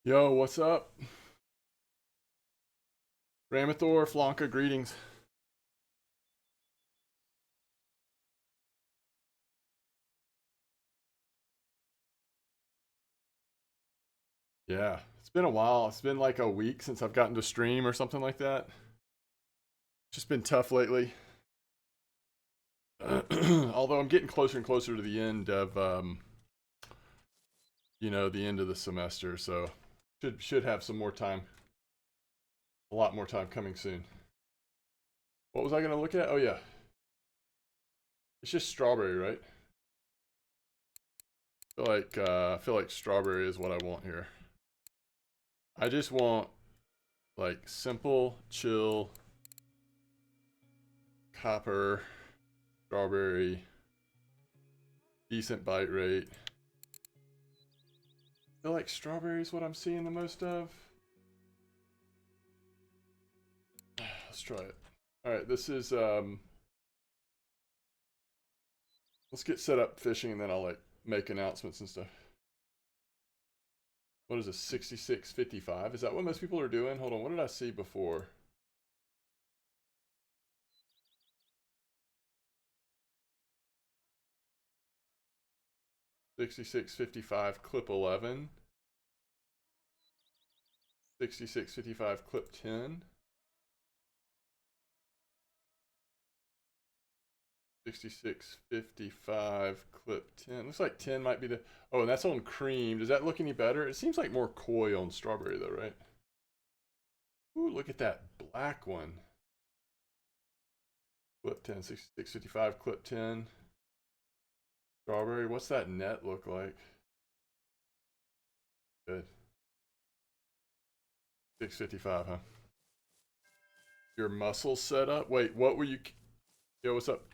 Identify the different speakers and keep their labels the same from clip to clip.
Speaker 1: Yo, what's up? Ramathor, Flanka, greetings. Yeah, it's been a while. It's been like a week since I've gotten to stream or something like that. Just been tough lately. Although I'm getting closer and closer to the end of, the end of the semester, so should have some more time. A lot more time coming soon. What was I gonna look at? Oh yeah, it's just strawberry, right? I feel like strawberry is what I want here. I just want like simple, chill, copper, strawberry, decent bite rate. I feel like strawberry is what I'm seeing the most of. Let's try it. All right, this is let's get set up fishing and then I'll like make announcements and stuff. What is this? 66.55? Is that what most people are doing? Hold on, what did I see before? $66.55 clip 11. $66.55 clip 10. 66.55 clip 10. Looks like 10 might be the. Oh, and that's on cream. Does that look any better? It seems like more koi on strawberry though, right? Ooh, look at that black one. Clip 10, 66.55 clip 10. Strawberry. What's that net look like? Good. 655, huh? Your muscles set up? Wait, what were you. Yo, what's up,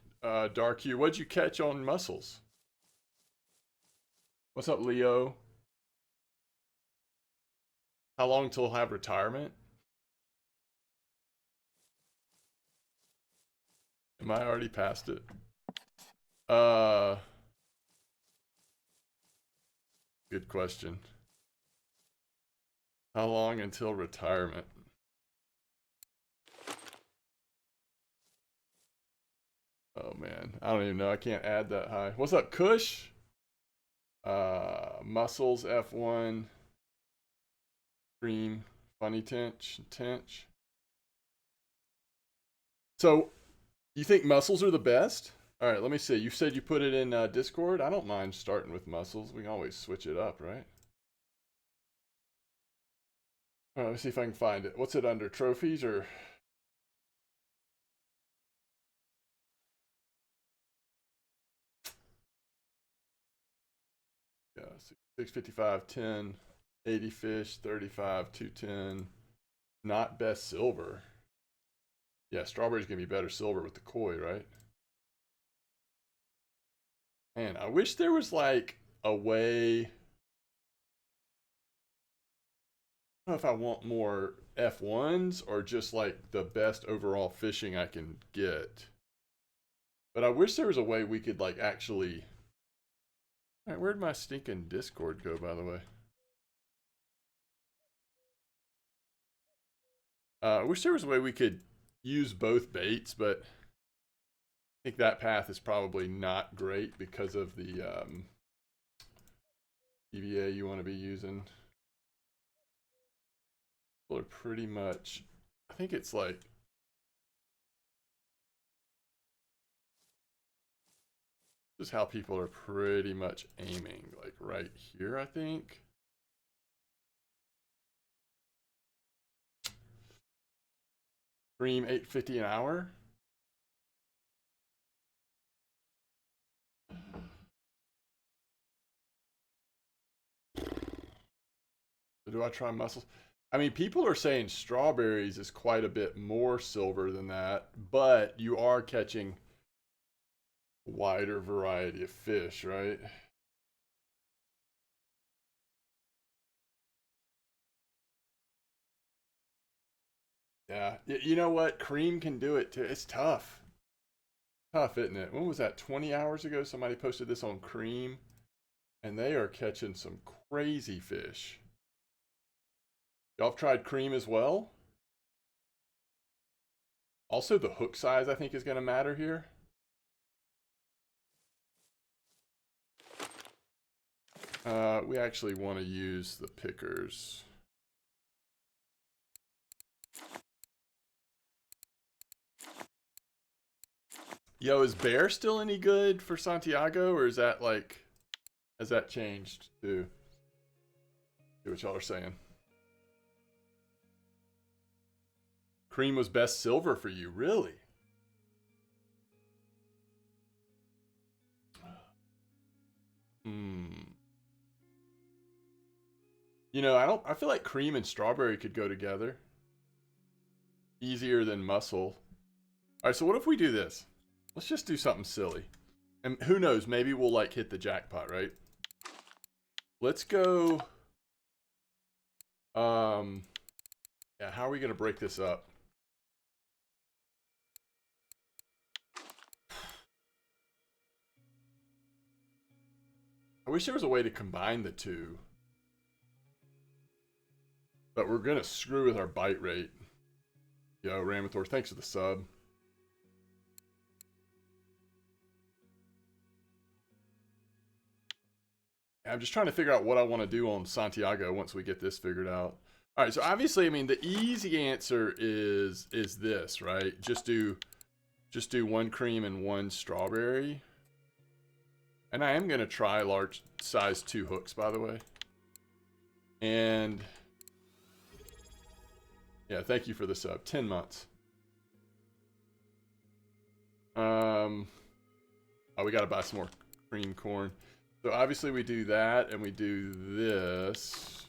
Speaker 1: Dark Hue? What'd you catch on muscles? What's up, Leo? How long till he'll have retirement? Am I already past it? Uh, Good question. How long until retirement? Oh man, I don't even know. I can't add that high. What's up, Kush? Muscles F1. Cream. Funny Tinch. So, you think muscles are the best? All right, let me see. You said you put it in Discord. I don't mind starting with muscles. We can always switch it up, right? All right, let me see if I can find it. What's it under? Trophies or? Yeah, 655, 10, 80 fish, 35, 210. Not best silver. Yeah, strawberry's gonna be better silver with the koi, right? Man, I wish there was like a way. I don't know if I want more F1s or just like the best overall fishing I can get. But I wish there was a way we could like actually. All right, where'd my stinking Discord go, by the way? I wish there was a way we could use both baits, but I think that path is probably not great because of the EVA you want to be using. People are pretty much. I think it's like. This is how people are pretty much aiming, like right here, I think. Cream 850 an hour. So do I try muscles? I mean, people are saying strawberries is quite a bit more silver than that, but you are catching a wider variety of fish, right? Yeah. You know what? Cream can do it too. It's tough. Tough, isn't it? When was that? 20 hours ago? Somebody posted this on Cream, and they are catching some crazy fish. Y'all have tried cream as well? Also, the hook size I think is going to matter here. We actually want to use the pickers. Yo, is Bear still any good for Santiago, or is that like, has that changed too? See what y'all are saying. Cream was best silver for you, really? You know, I feel like cream and strawberry could go together. Easier than mussel. All right, so what if we do this? Let's just do something silly. And who knows, maybe we'll like hit the jackpot, right? Let's go. Yeah, how are we gonna break this up? I wish there was a way to combine the two. But we're gonna screw with our bite rate. Yo, Ramathor, thanks for the sub. I'm just trying to figure out what I want to do on Santiago once we get this figured out. All right, so obviously, I mean, the easy answer is this, right? Just do one cream and one strawberry. And I am going to try large size 2 hooks, by the way. And yeah, thank you for the sub. 10 months. Oh, we got to buy some more cream corn. So obviously we do that and we do this.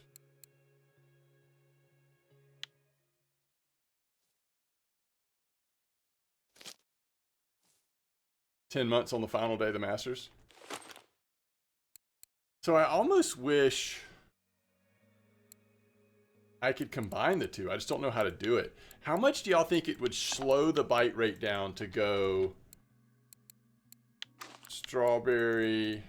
Speaker 1: $10 months on the final day of the Masters. So I almost wish I could combine the two. I just don't know how to do it. How much do y'all think it would slow the bite rate down to go strawberry?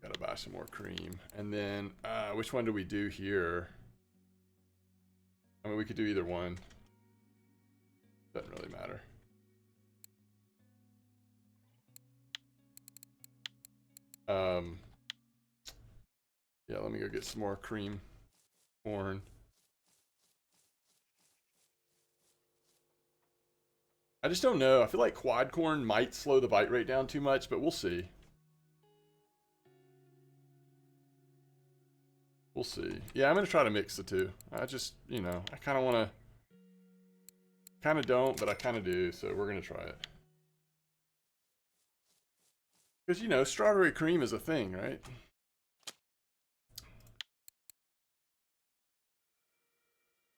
Speaker 1: Gotta buy some more cream. And then, which one do we do here? I mean, we could do either one. Doesn't really matter. Yeah, let me go get some more cream corn. I just don't know. I feel like quad corn might slow the bite rate down too much, but we'll see. We'll see. Yeah, I'm going to try to mix the two. I just, you know, I kind of want to... Kind of don't, but I kind of do, so we're going to try it. Because, you know, strawberry cream is a thing, right?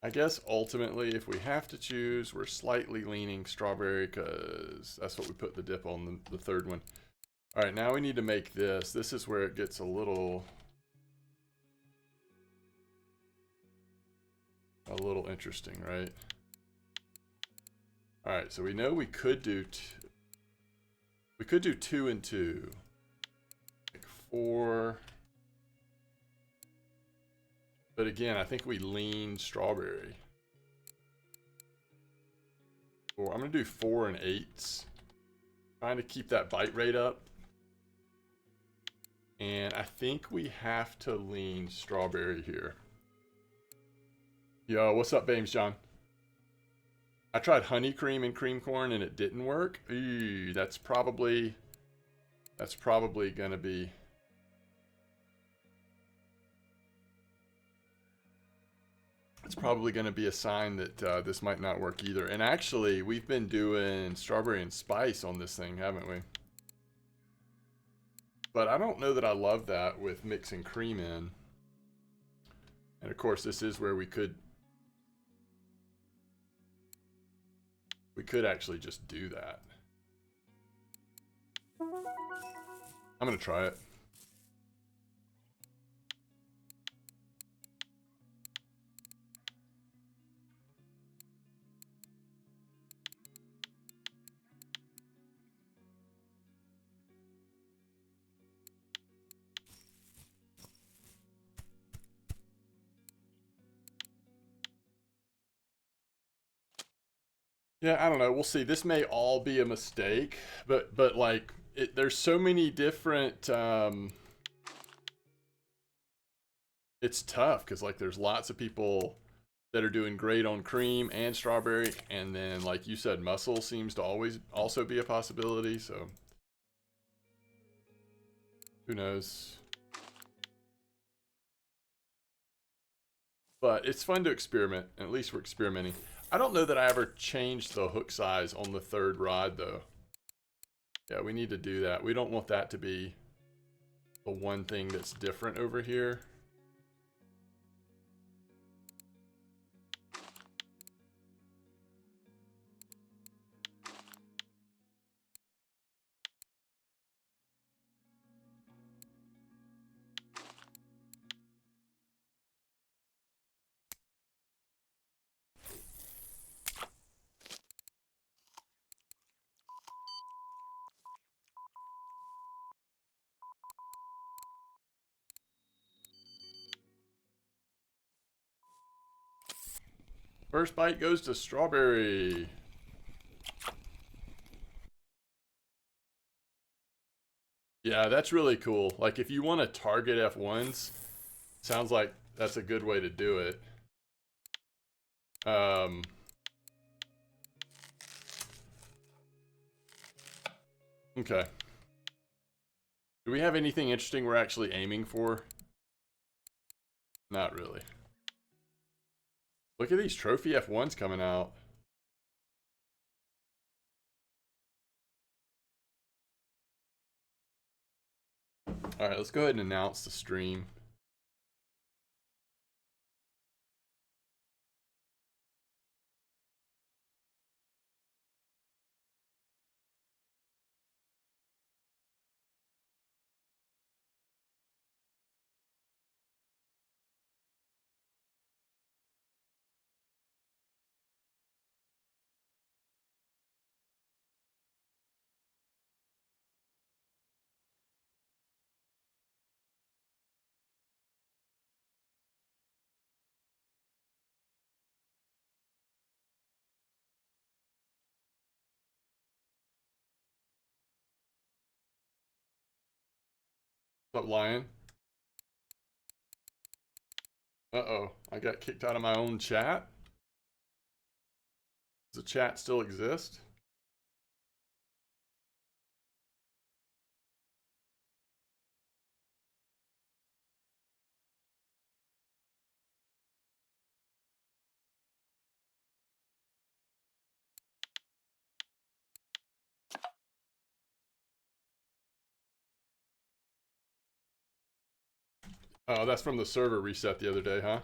Speaker 1: I guess ultimately, if we have to choose, we're slightly leaning strawberry because that's what we put the dip on, the third one. All right, now we need to make this. This is where it gets a little interesting, right? All right, so we know we could do 2 and 2, like 4. But again, I think we lean strawberry. Or I'm gonna do 4 and 8s, trying to keep that bite rate up. And I think we have to lean strawberry here. Yo, what's up, Bames John? I tried honey cream and cream corn and it didn't work. Ooh, that's probably gonna be... It's probably going to be a sign that this might not work either. And actually, we've been doing strawberry and spice on this thing, haven't we? But I don't know that I love that with mixing cream in. And of course, this is where we could actually just do that. I'm going to try it. Yeah, I don't know. We'll see. This may all be a mistake, but like there's so many different. It's tough because like there's lots of people that are doing great on cream and strawberry, and then like you said, mussel seems to always also be a possibility. So who knows? But it's fun to experiment. At least we're experimenting. I don't know that I ever changed the hook size on the third rod though. Yeah, we need to do that. We don't want that to be the one thing that's different over here. First bite goes to strawberry. Yeah, that's really cool. Like if you want to target F1s, sounds like that's a good way to do it. Okay. Do we have anything interesting we're actually aiming for? Not really. Look at these trophy F1s coming out. All right, let's go ahead and announce the stream. What's up, Lion? Uh-oh, I got kicked out of my own chat? Does the chat still exist? Oh, that's from the server reset the other day, huh?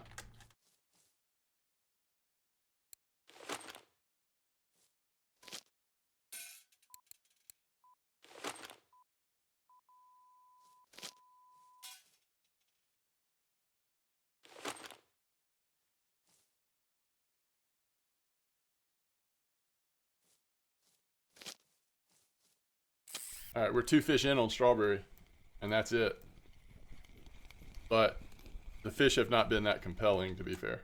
Speaker 1: All right, we're 2 fish in on strawberry, and that's it. But the fish have not been that compelling, to be fair.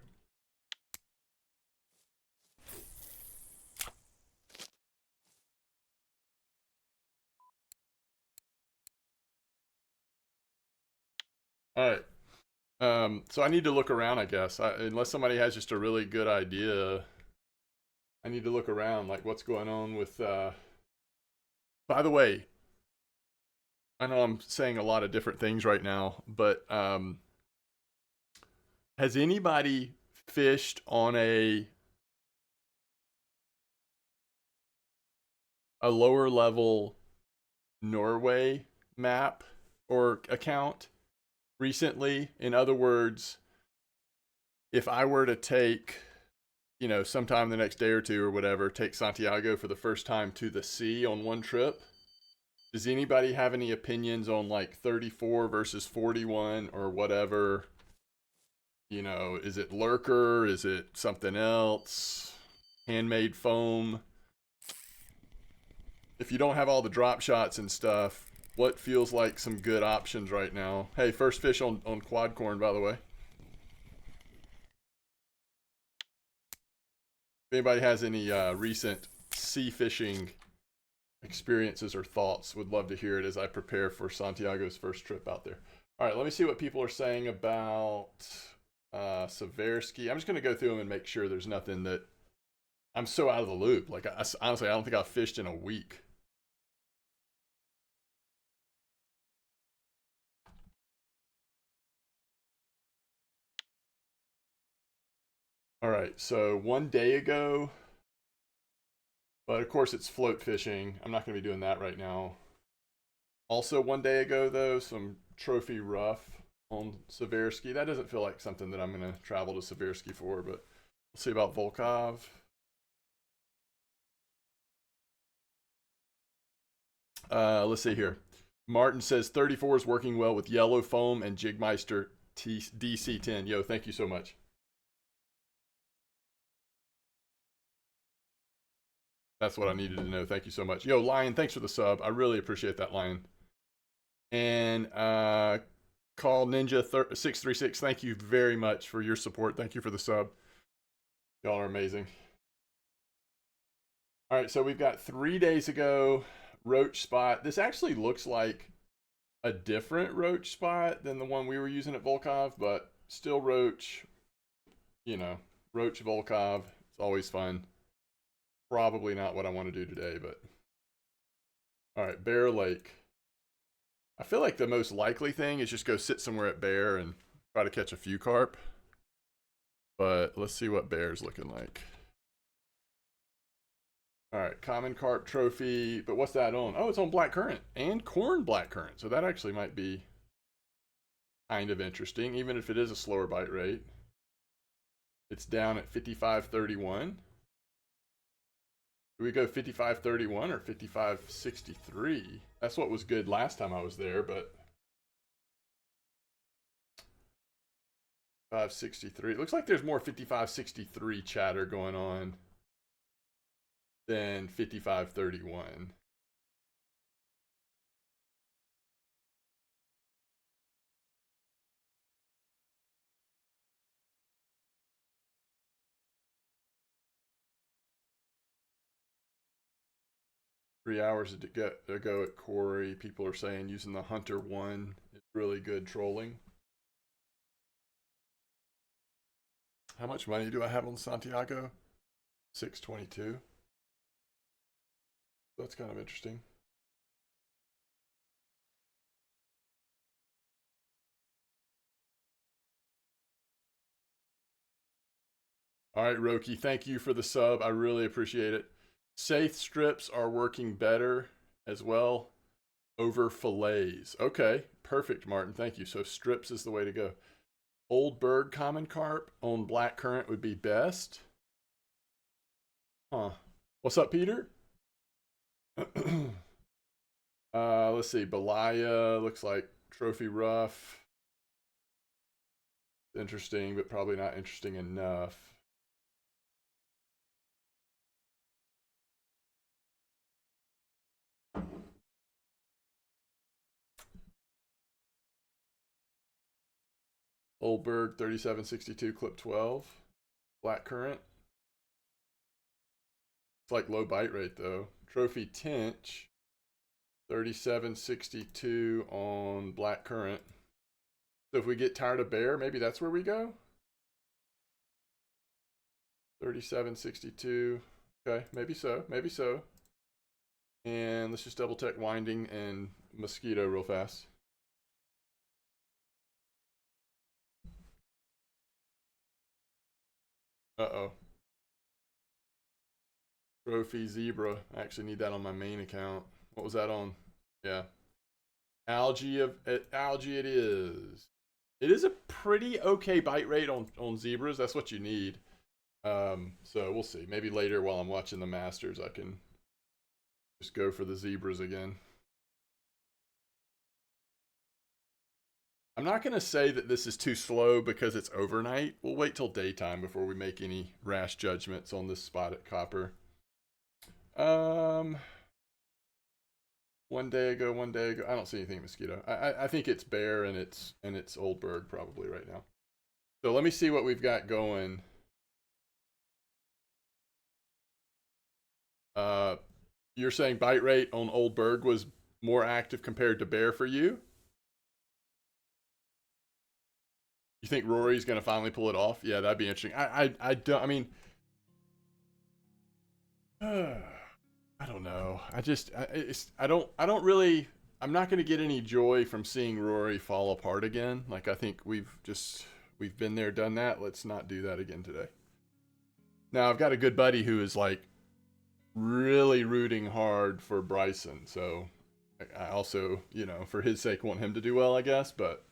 Speaker 1: All right. So I need to look around, I guess. Unless somebody has just a really good idea, I need to look around, like what's going on with. By the way, I know I'm saying a lot of different things right now, but has anybody fished on a lower level Norway map or account recently? In other words, if I were to take, sometime the next day or two or whatever, take Santiago for the first time to the sea on one trip, does anybody have any opinions on like 34 versus 41 or whatever? Is it lurker? Is it something else? Handmade foam? If you don't have all the drop shots and stuff, what feels like some good options right now? Hey, first fish on quad corn, by the way. If anybody has any recent sea fishing experiences or thoughts, would love to hear it as I prepare for Santiago's first trip out there. All right, let me see what people are saying about Seversky. I'm just going to go through them and make sure there's nothing that I'm so out of the loop. Like, honestly, I don't think I've fished in a week. All right, so 1 day ago, but of course it's float fishing. I'm not going to be doing that right now. Also 1 day ago, though, some trophy rough on Seversky. That doesn't feel like something that I'm going to travel to Seversky for, but we'll see about Volkov. Let's see here. Martin says 34 is working well with yellow foam and Jigmeister DC10. Yo, thank you so much. That's what I needed to know. Thank you so much. Yo, Lion, thanks for the sub. I really appreciate that, Lion. And Call Ninja 636. Thank you very much for your support. Thank you for the sub. Y'all are amazing. All right, so we've got 3 days ago, roach spot. This actually looks like a different roach spot than the one we were using at Volkov, but still roach. You know, roach Volkov. It's always fun. Probably not what I want to do today, but all right, Bear Lake. I feel like the most likely thing is just go sit somewhere at Bear and try to catch a few carp. But let's see what Bear's looking like. All right, common carp trophy. But what's that on? Oh, it's on black currant and corn black currant. So that actually might be kind of interesting, even if it is a slower bite rate. It's down at 55.31. Do we go 55.31 or 55.63? That's what was good last time I was there, but 563. It looks like there's more 55.63 chatter going on than 55.31. Three hours ago at Corey, people are saying using the Hunter 1 is really good trolling. How much money do I have on Santiago? 622. That's kind of interesting. All right, Roki, thank you for the sub. I really appreciate it. Safe strips are working better as well over fillets. Okay, perfect, Martin. Thank you. So strips is the way to go. Oldberg common carp on black currant would be best. Huh. What's up, Peter? Let's see. Belaya looks like trophy rough. Interesting, but probably not interesting enough. Oldberg 3762 clip 12. Black currant. It's like low bite rate though. Trophy Tinch 3762 on black currant. So if we get tired of Bear, maybe that's where we go. 3762. Okay, maybe so. Maybe so. And let's just double check winding and mosquito real fast. Uh-oh. Trophy Zebra. I actually need that on my main account. What was that on? Yeah. Algae it is. It is a pretty okay bite rate on zebras. That's what you need. So we'll see. Maybe later while I'm watching the Masters, I can just go for the zebras again. I'm not going to say that this is too slow because it's overnight. We'll wait till daytime before we make any rash judgments on this spot at Copper. 1 day ago. I don't see anything mosquito. I think it's Bear and it's Oldberg probably right now. So let me see what we've got going. Uh, you're saying bite rate on Oldberg was more active compared to bear for you? You think Rory's going to finally pull it off? Yeah, that'd be interesting. I don't. I mean, I don't know. I don't really. I'm not going to get any joy from seeing Rory fall apart again. Like I think we've been there, done that. Let's not do that again today. Now I've got a good buddy who is like really rooting hard for Bryson, so I also, for his sake, want him to do well, I guess. But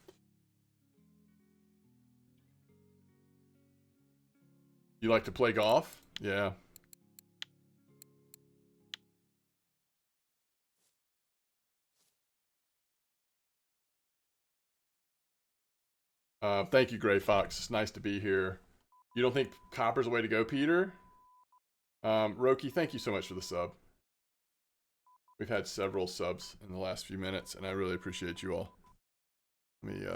Speaker 1: you like to play golf? Yeah. Thank you, Gray Fox. It's nice to be here. You don't think Copper's the way to go, Peter? Roki, thank you so much for the sub. We've had several subs in the last few minutes, and I really appreciate you all. Let me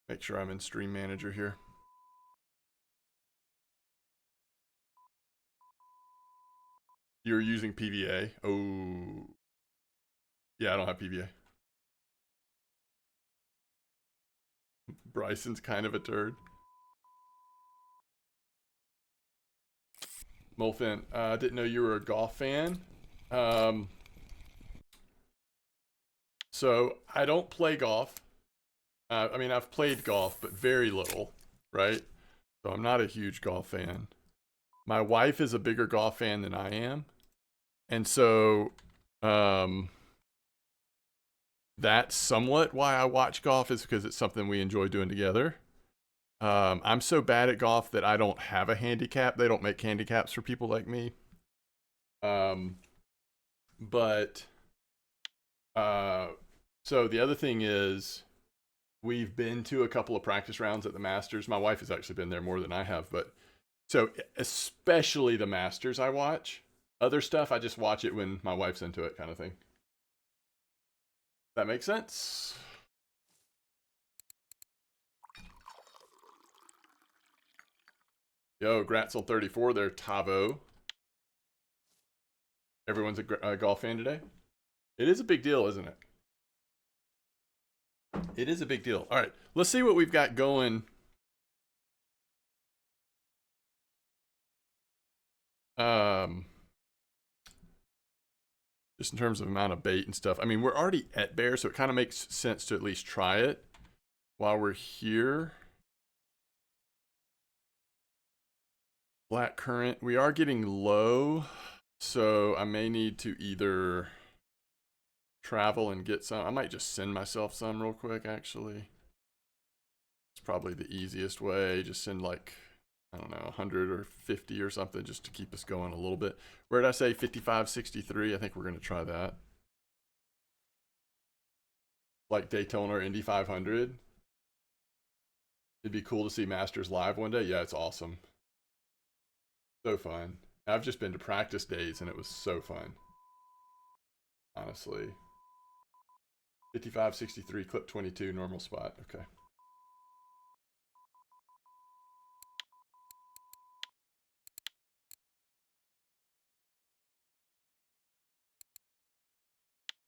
Speaker 1: make sure I'm in Stream Manager here. You're using PVA? Oh. Yeah, I don't have PVA. Bryson's kind of a turd. Molfin, didn't know you were a golf fan. So I don't play golf. I mean, I've played golf, but very little, right? So I'm not a huge golf fan. My wife is a bigger golf fan than I am. And so that's somewhat why I watch golf, is because it's something we enjoy doing together. I'm so bad at golf that I don't have a handicap. They don't make handicaps for people like me. But so the other thing is, we've been to a couple of practice rounds at the Masters. My wife has actually been there more than I have, but so especially the Masters I watch. Other stuff, I just watch it when my wife's into it, kind of thing. That makes sense? Yo, Gratzel 34 there, Tavo. Everyone's a golf fan today? It is a big deal, isn't it? It is a big deal. All right, let's see what we've got going. Just in terms of amount of bait and stuff. I mean, we're already at bear, so it kind of makes sense to at least try it while we're here. Black currant. We are getting low, so I may need to either travel and get some. I might just send myself some real quick, actually. It's probably the easiest way. Just send like, I don't know, 100 or 50 or something, just to keep us going a little bit. Where did I say 55.63? I think we're going to try that. Like Daytona or Indy 500. It'd be cool to see Masters live one day. Yeah, it's awesome. So fun. I've just been to practice days and it was so fun. Honestly. 55.63, clip 22, normal spot. Okay.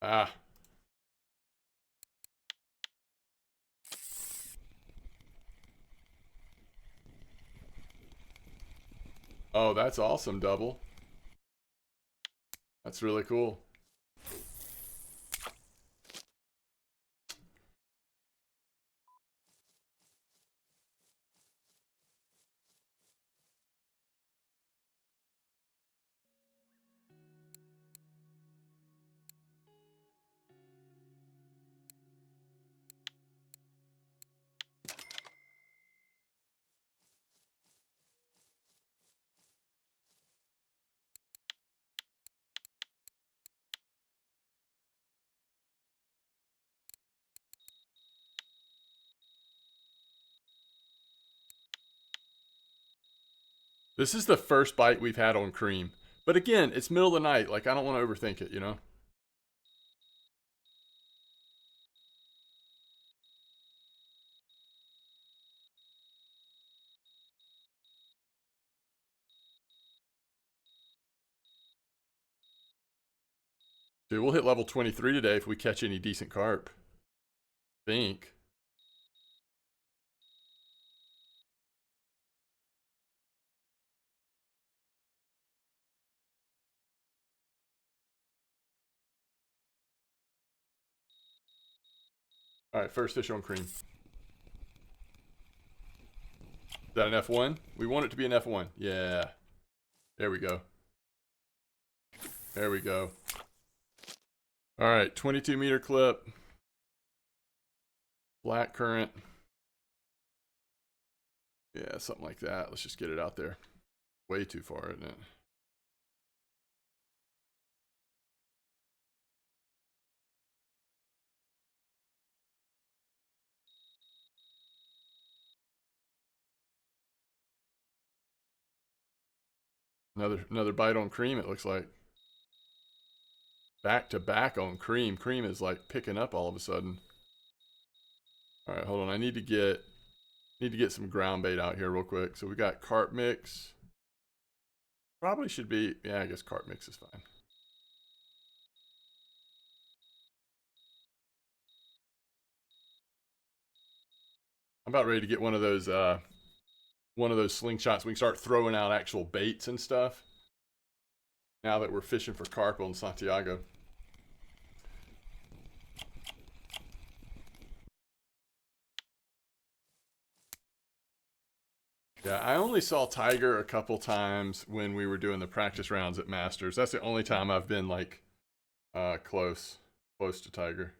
Speaker 1: Ah. Oh, that's awesome, double. That's really cool. This is the first bite we've had on cream. But again, it's middle of the night. Like, I don't want to overthink it, you know? Dude, we'll hit level 23 today if we catch any decent carp. Think. All right, first fish on cream. Is that an F1? We want it to be an F1. Yeah. There we go. There we go. All right, 22-meter clip. Black current. Yeah, something like that. Let's just get it out there. Way too far, isn't it? Another bite on cream, it looks like. Back to back on cream. Cream is like picking up all of a sudden. All right, hold on. I need to get some ground bait out here real quick. So we got carp mix. Probably should be, yeah, I guess carp mix is fine. I'm about ready to get one of those slingshots. We can start throwing out actual baits and stuff. Now that we're fishing for carp on Santiago. Yeah, I only saw Tiger a couple times when we were doing the practice rounds at Masters. That's the only time I've been like close to Tiger.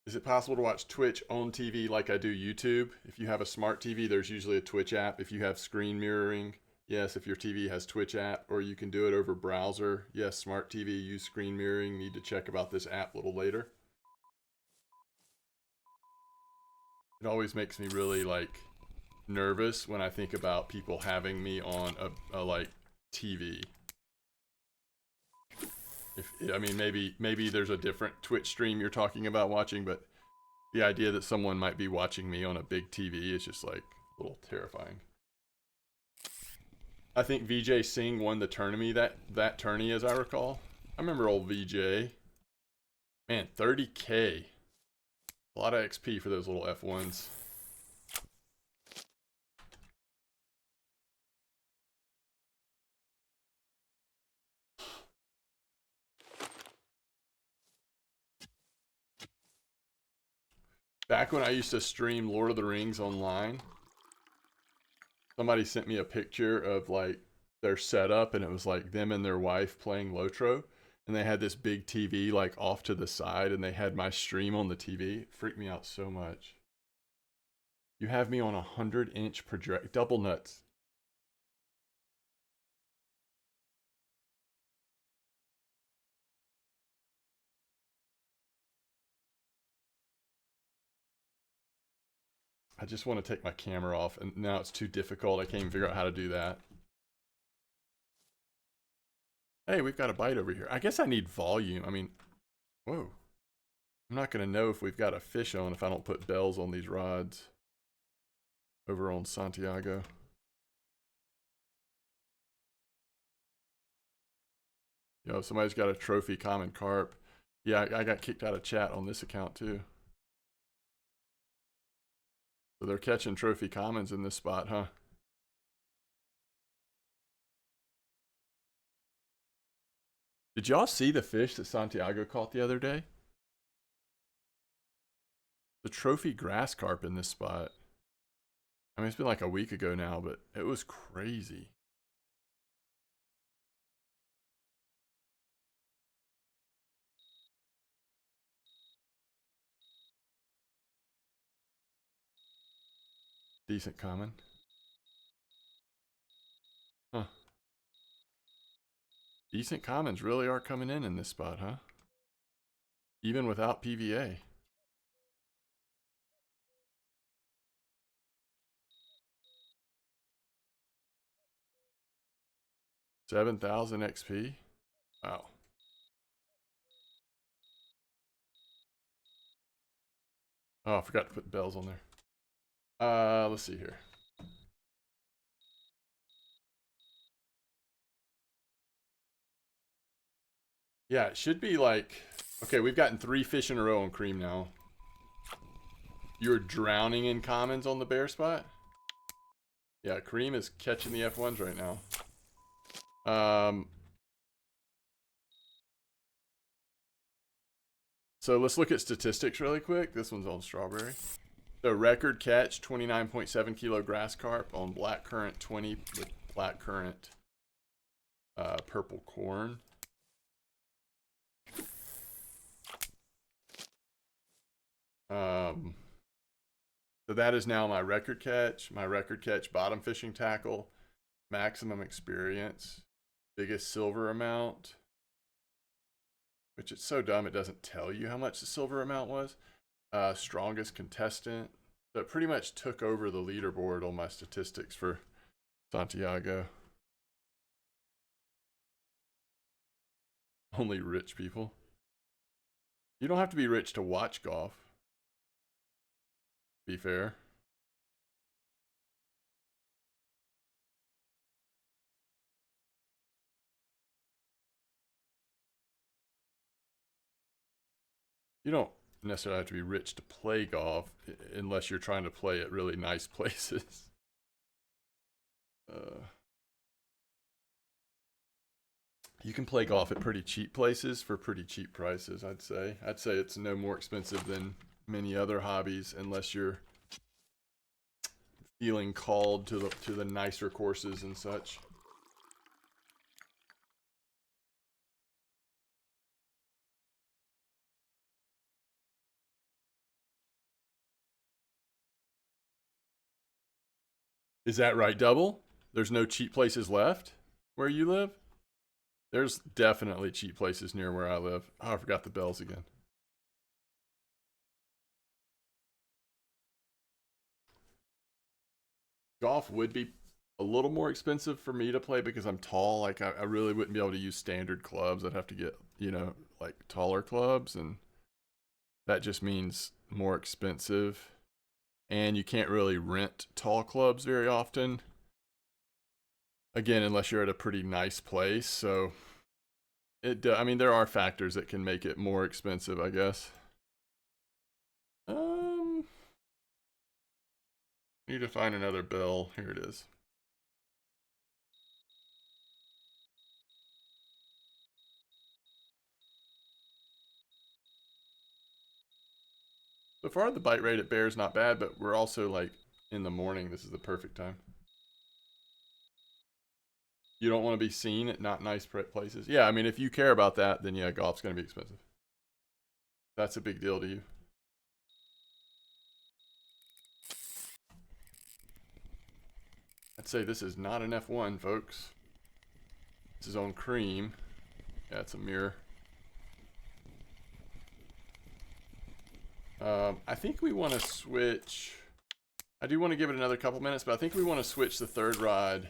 Speaker 1: Is it possible to watch Twitch on TV like I do YouTube? If you have a smart TV, there's usually a Twitch app. If you have screen mirroring, yes, if your TV has Twitch app, or you can do it over browser. Yes, smart TV, use screen mirroring. Need to check about this app a little later. It always makes me really like nervous when I think about people having me on a like TV. I mean, maybe there's a different Twitch stream you're talking about watching, but the idea that someone might be watching me on a big TV is just like a little terrifying. I think VJ Singh won the tournament that tourney, as I recall. I remember old VJ. Man, 30K. A lot of XP for those little F1s. Back when I used to stream Lord of the Rings online, somebody sent me a picture of like their setup, and it was like them and their wife playing Lotro, and they had this big TV like off to the side, and they had my stream on the TV. It freaked me out so much. You have me on 100-inch project, double nuts. I just want to take my camera off, and now it's too difficult. I can't even figure out how to do that. Hey, we've got a bite over here. I guess I need volume. I mean, whoa. I'm not going to know if we've got a fish on if I don't put bells on these rods over on Santiago. Yo, somebody's got a trophy common carp. Yeah, I got kicked out of chat on this account too. So they're catching trophy commons in this spot, huh? Did y'all see the fish that Santiago caught the other day? The trophy grass carp in this spot. I mean, it's been like a week ago now, but it was crazy. Decent common. Huh. Decent commons really are coming in this spot, huh? Even without PVA. 7,000 XP. Wow. Oh, I forgot to put bells on there. Let's see here. Yeah, it should be like, okay, we've gotten 3 fish in a row on cream now. You're drowning in commons on the bear spot? Yeah, cream is catching the F1s right now. So let's look at statistics really quick. This one's on strawberry. The record catch, 29.7 kilo grass carp on black currant 20 with black currant purple corn. So that is now my record catch bottom fishing tackle, maximum experience, biggest silver amount, which it's so dumb it doesn't tell you how much the silver amount was. Strongest contestant. So it pretty much took over the leaderboard on my statistics for Santiago. Only rich people. You don't have to be rich to watch golf. Be fair. You don't necessarily have to be rich to play golf unless you're trying to play at really nice places. You can play golf at pretty cheap places for pretty cheap prices, I'd say. I'd say it's no more expensive than many other hobbies unless you're feeling called to the nicer courses and such. Is that right, Double? There's no cheap places left where you live? There's definitely cheap places near where I live. Oh, I forgot the bells again. Golf would be a little more expensive for me to play because I'm tall. Like, I really wouldn't be able to use standard clubs. I'd have to get, like taller clubs, and that just means more expensive. And you can't really rent tall clubs very often. Again, unless you're at a pretty nice place. So, I mean, there are factors that can make it more expensive, I guess. Need to find another bell. Here it is. So far, the bite rate at bear is not bad, but we're also like in the morning. This is the perfect time. You don't want to be seen at not nice places. Yeah, I mean, if you care about that, then yeah, golf's going to be expensive. That's a big deal to you. I'd say this is not an F1, folks. This is on cream. Yeah, it's a mirror. I think we want to switch. I do want to give it another couple minutes, but I think we want to switch the third rod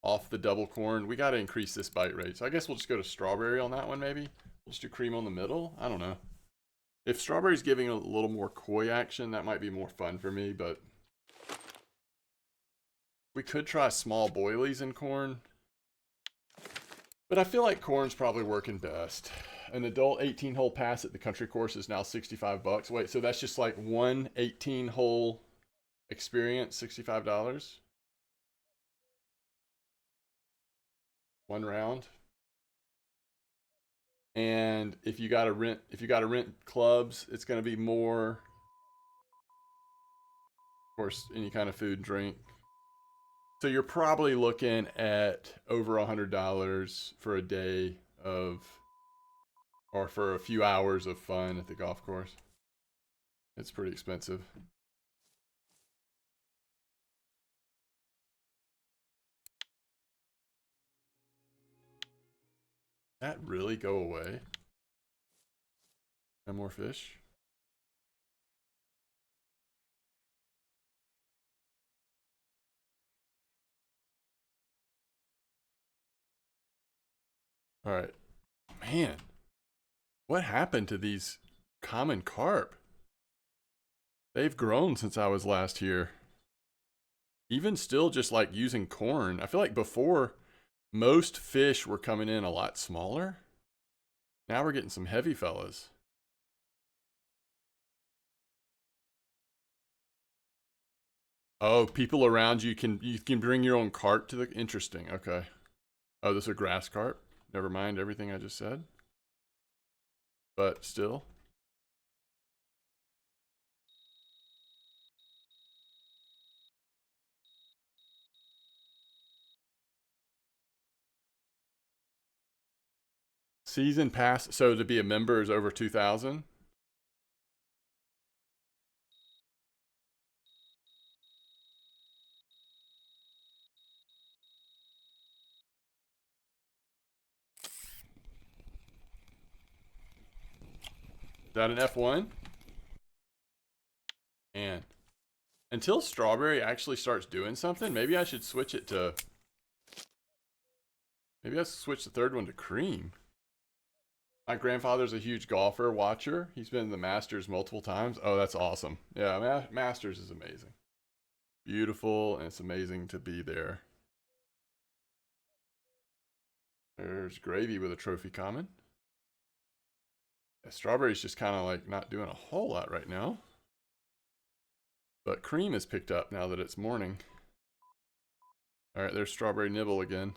Speaker 1: off the double corn. We got to increase this bite rate. So I guess we'll just go to strawberry on that one, maybe. We'll just do cream on the middle. I don't know. If strawberry's giving a little more koi action, that might be more fun for me, but we could try small boilies in corn. But I feel like corn's probably working best. An adult 18-hole pass at the country course is now $65. Wait, so that's just like one 18-hole experience, $65? One round. And if you gotta rent clubs, it's gonna be more. Of course, any kind of food, drink. So you're probably looking at over $100 for a day of, or for a few hours of fun at the golf course. It's pretty expensive. That really go away? No more fish? All right. Man, what happened to these common carp? They've grown since I was last here. Even still, just like using corn, I feel like before most fish were coming in a lot smaller. Now we're getting some heavy fellas. Oh, people around you can bring your own cart to the. Interesting. Okay. Oh, this is a grass carp. Never mind everything I just said. But still. Season pass. So to be a member is over 2,000. Is that an F1? And until strawberry actually starts doing something, maybe I should switch it to. Maybe I should switch the third one to cream. My grandfather's a huge golfer watcher. He's been in the Masters multiple times. Oh, that's awesome. Yeah, Masters is amazing. Beautiful, and it's amazing to be there. There's Gravy with a trophy common. Yeah, strawberry's just kind of like not doing a whole lot right now. But cream is picked up now that it's morning. Alright, there's strawberry nibble again.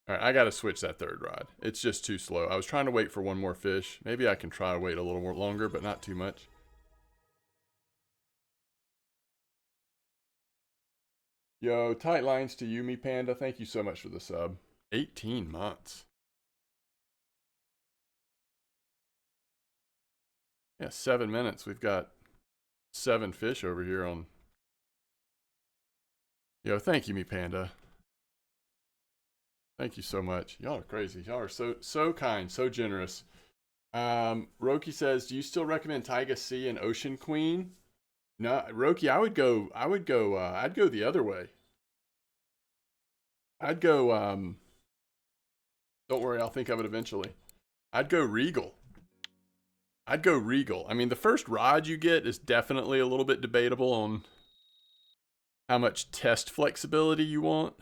Speaker 1: Alright, I gotta switch that third rod. It's just too slow. I was trying to wait for one more fish. Maybe I can try to wait a little more longer, but not too much. Yo, tight lines to Yumi Panda. Thank you so much for the sub. 18 months. Yeah, 7 minutes. We've got 7 fish over here on. Yo, thank you, me Panda. Thank you so much. Y'all are crazy. Y'all are so kind, so generous. Roki says, do you still recommend Taiga Sea and Ocean Queen? No, Roki, I'd go the other way. I'd go, don't worry, I'll think of it eventually. I'd go Regal. I mean, the first rod you get is definitely a little bit debatable on how much test flexibility you want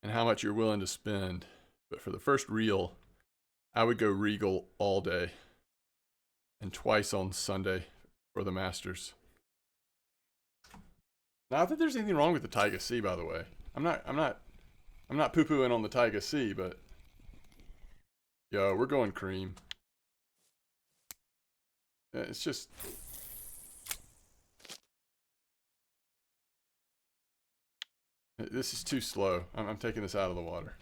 Speaker 1: and how much you're willing to spend. But for the first reel, I would go Regal all day and twice on Sunday for the Masters. Not that there's anything wrong with the Taiga Sea, by the way. I'm not poo-pooing on the Taiga Sea, but yo, we're going cream. It's just. This is too slow. I'm taking this out of the water.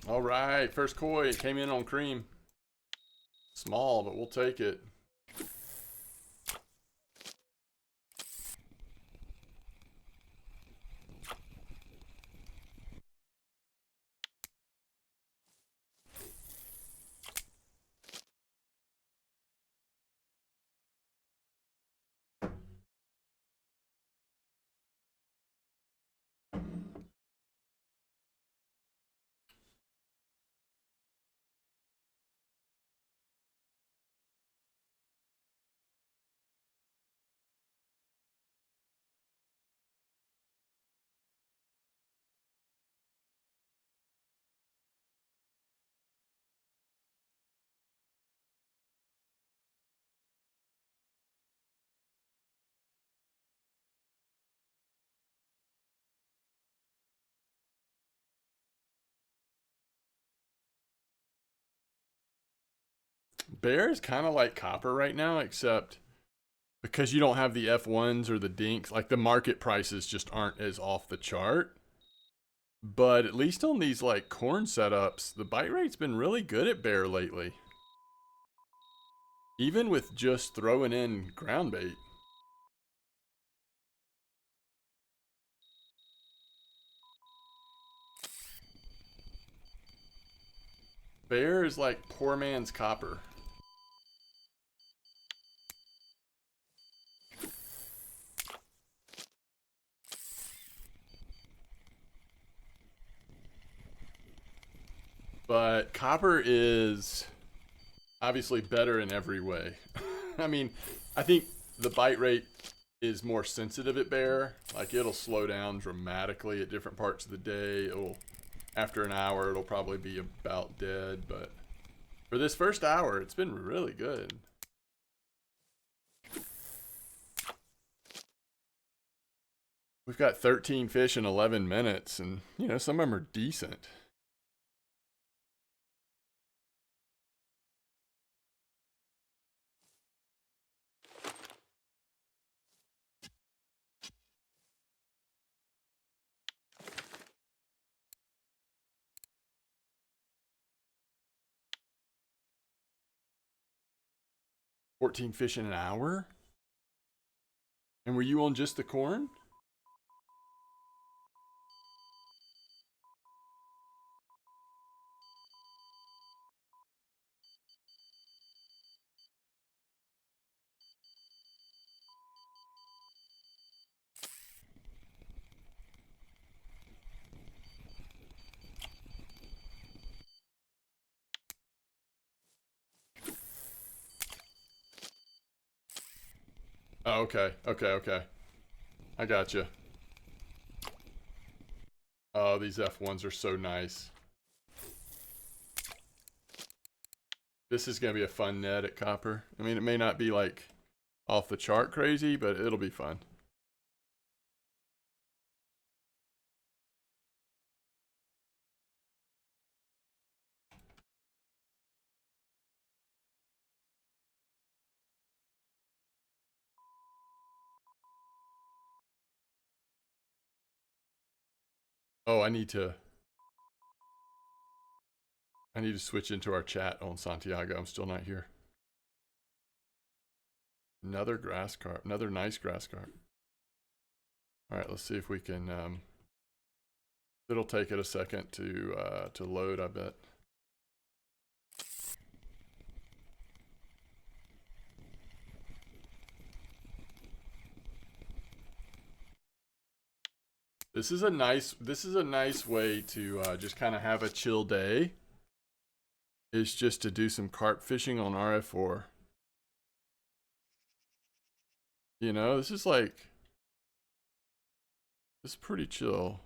Speaker 1: All right, first koi. It came in on cream. Small, but we'll take it. Bear is kind of like copper right now, except because you don't have the F1s or the dinks, like the market prices just aren't as off the chart. But at least on these like corn setups, the bite rate's been really good at bear lately. Even with just throwing in ground bait. Bear is like poor man's copper. But copper is obviously better in every way. I mean, I think the bite rate is more sensitive at bear. Like it'll slow down dramatically at different parts of the day. It'll, after an hour, it'll probably be about dead. But for this first hour, it's been really good. We've got 13 fish in 11 minutes, and you know, some of them are decent. $14 fish in an hour? And were you on just the corn? Oh, okay. I gotcha. Oh, these F1s are so nice. This is going to be a fun net at copper. I mean, it may not be like off the chart crazy, but it'll be fun. Oh, I need to switch into our chat on Santiago. I'm still not here. Another grass carp. Another nice grass carp. All right, let's see if we can. It'll take it a second to load, I bet. This is a nice way to just kind of have a chill day. Is just to do some carp fishing on RF4. You know, this is pretty chill.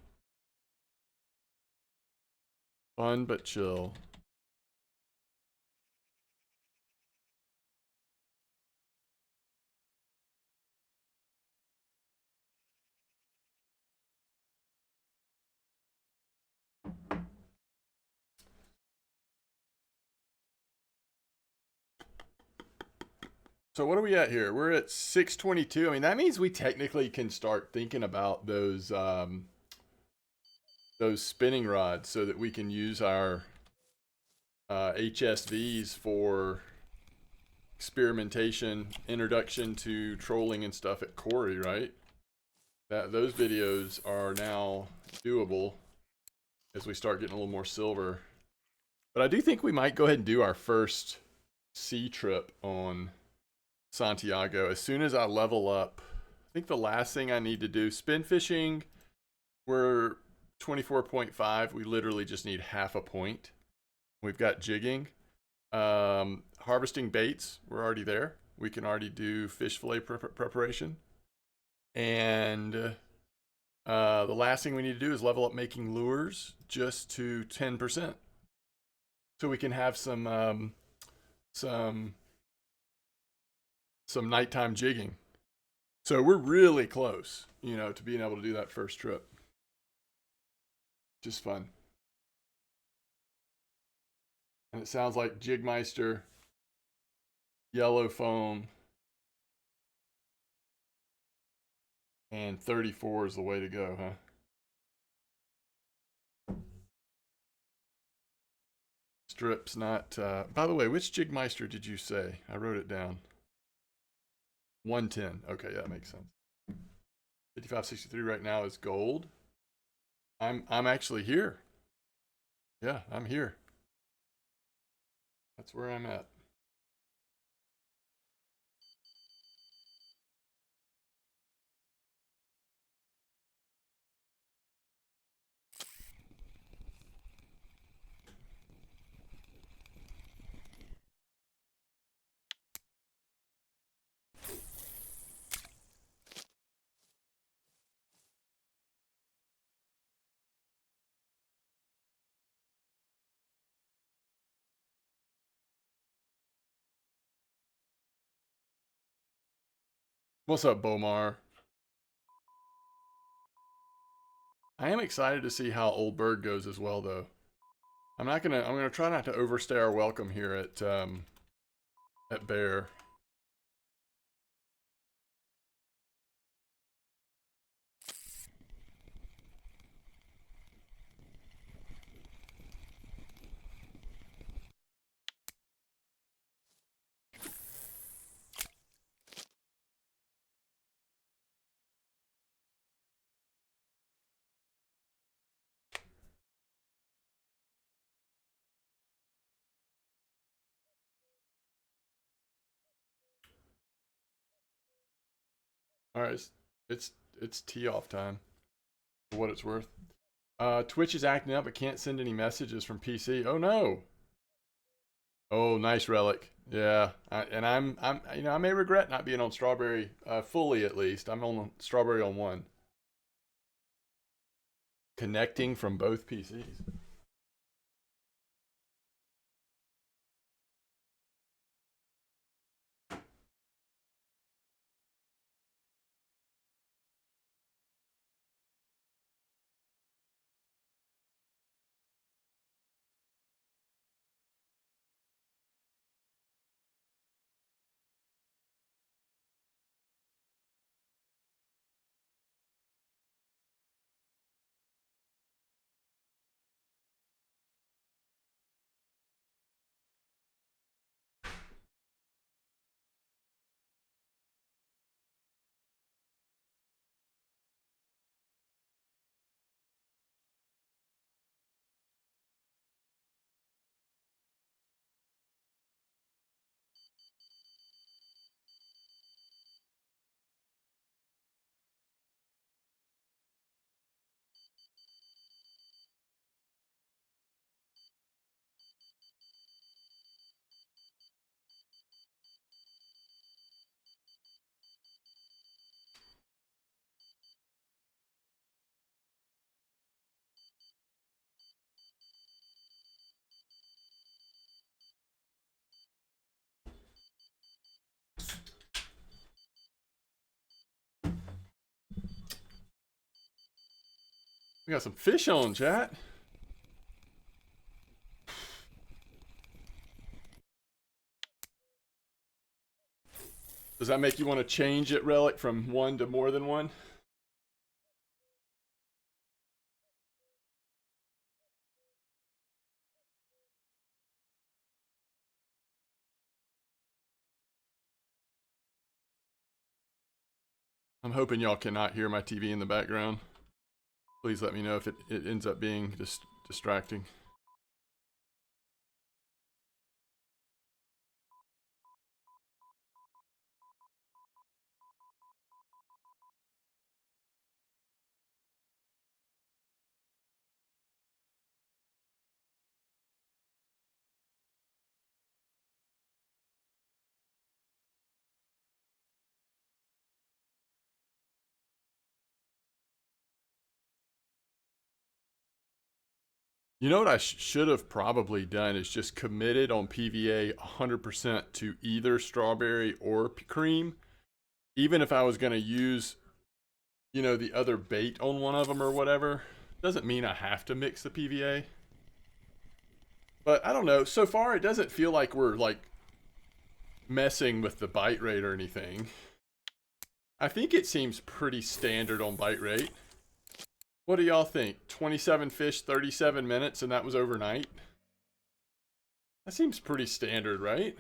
Speaker 1: Fun but chill. So what are we at here? We're at 622. I mean, that means we technically can start thinking about those spinning rods so that we can use our HSVs for experimentation, introduction to trolling and stuff at Corey, right? Those videos are now doable as we start getting a little more silver. But I do think we might go ahead and do our first sea trip on Santiago as soon as I level up. I think the last thing I need to do, spin fishing, we're 24.5. We literally just need half a point. We've got jigging. Harvesting baits, we're already there. We can already do fish fillet preparation. And the last thing we need to do is level up making lures just to 10%. So we can have some nighttime jigging. So we're really close, you know, to being able to do that first trip. Just fun. And it sounds like Jigmeister yellow foam, and 34 is the way to go, huh? Strips not, by the way, which Jigmeister did you say? I wrote it down. 110. Okay, yeah, that makes sense. 5563 right now is gold. I'm actually here. Yeah, I'm here. That's where I'm at. What's up, Bomar? I am excited to see how Oldberg goes as well, though. I'm gonna try not to overstay our welcome here at Bear. All right, it's tee off time for what it's worth. Twitch is acting up, but can't send any messages from PC. Oh no. Oh, nice relic. Yeah, I'm I may regret not being on Strawberry fully at least. I'm on Strawberry on one. Connecting from both PCs. We got some fish on, chat. Does that make you want to change it, Relic, from one to more than one? I'm hoping y'all cannot hear my TV in the background. Please let me know if it ends up being just distracting. You know what I should have probably done is just committed on PVA 100% to either strawberry or cream. Even if I was going to use, the other bait on one of them or whatever. Doesn't mean I have to mix the PVA. But I don't know. So far, it doesn't feel like we're messing with the bite rate or anything. I think it seems pretty standard on bite rate. What do y'all think? 27 fish, 37 minutes, and that was overnight? That seems pretty standard, right?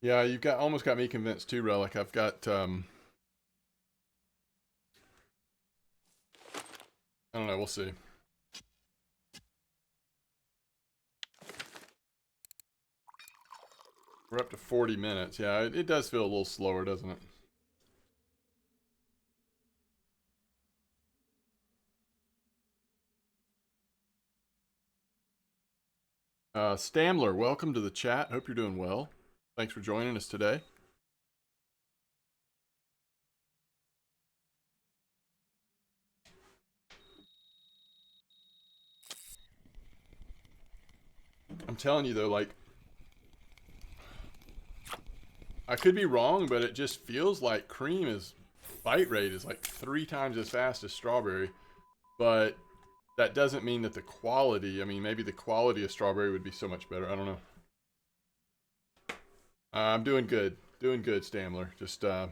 Speaker 1: Yeah, you've got almost got me convinced too, Relic. I've got I don't know, we'll see. We're up to 40 minutes. Yeah, it does feel a little slower, doesn't it? Stamler, welcome to the chat. Hope you're doing well. Thanks for joining us today. I'm telling you though, like, I could be wrong, but it just feels like cream is bite rate is like 3 times as fast as strawberry. But that doesn't mean that the quality, I mean, maybe the quality of strawberry would be so much better. I don't know. I'm doing good. Doing good, Stamler. Just trying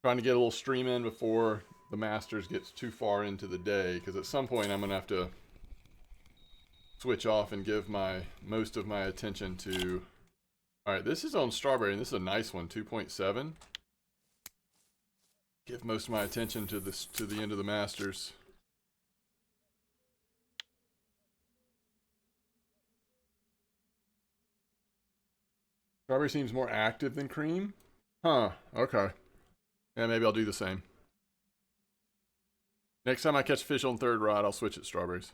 Speaker 1: to get a little stream in before the Masters gets too far into the day, because at some point I'm going to have to switch off and give most of my attention to... Alright, this is on strawberry, and this is a nice one, 2.7. Give most of my attention to the end of the Masters. Strawberry seems more active than cream. Huh, okay. Yeah, maybe I'll do the same. Next time I catch fish on third rod, I'll switch it strawberries.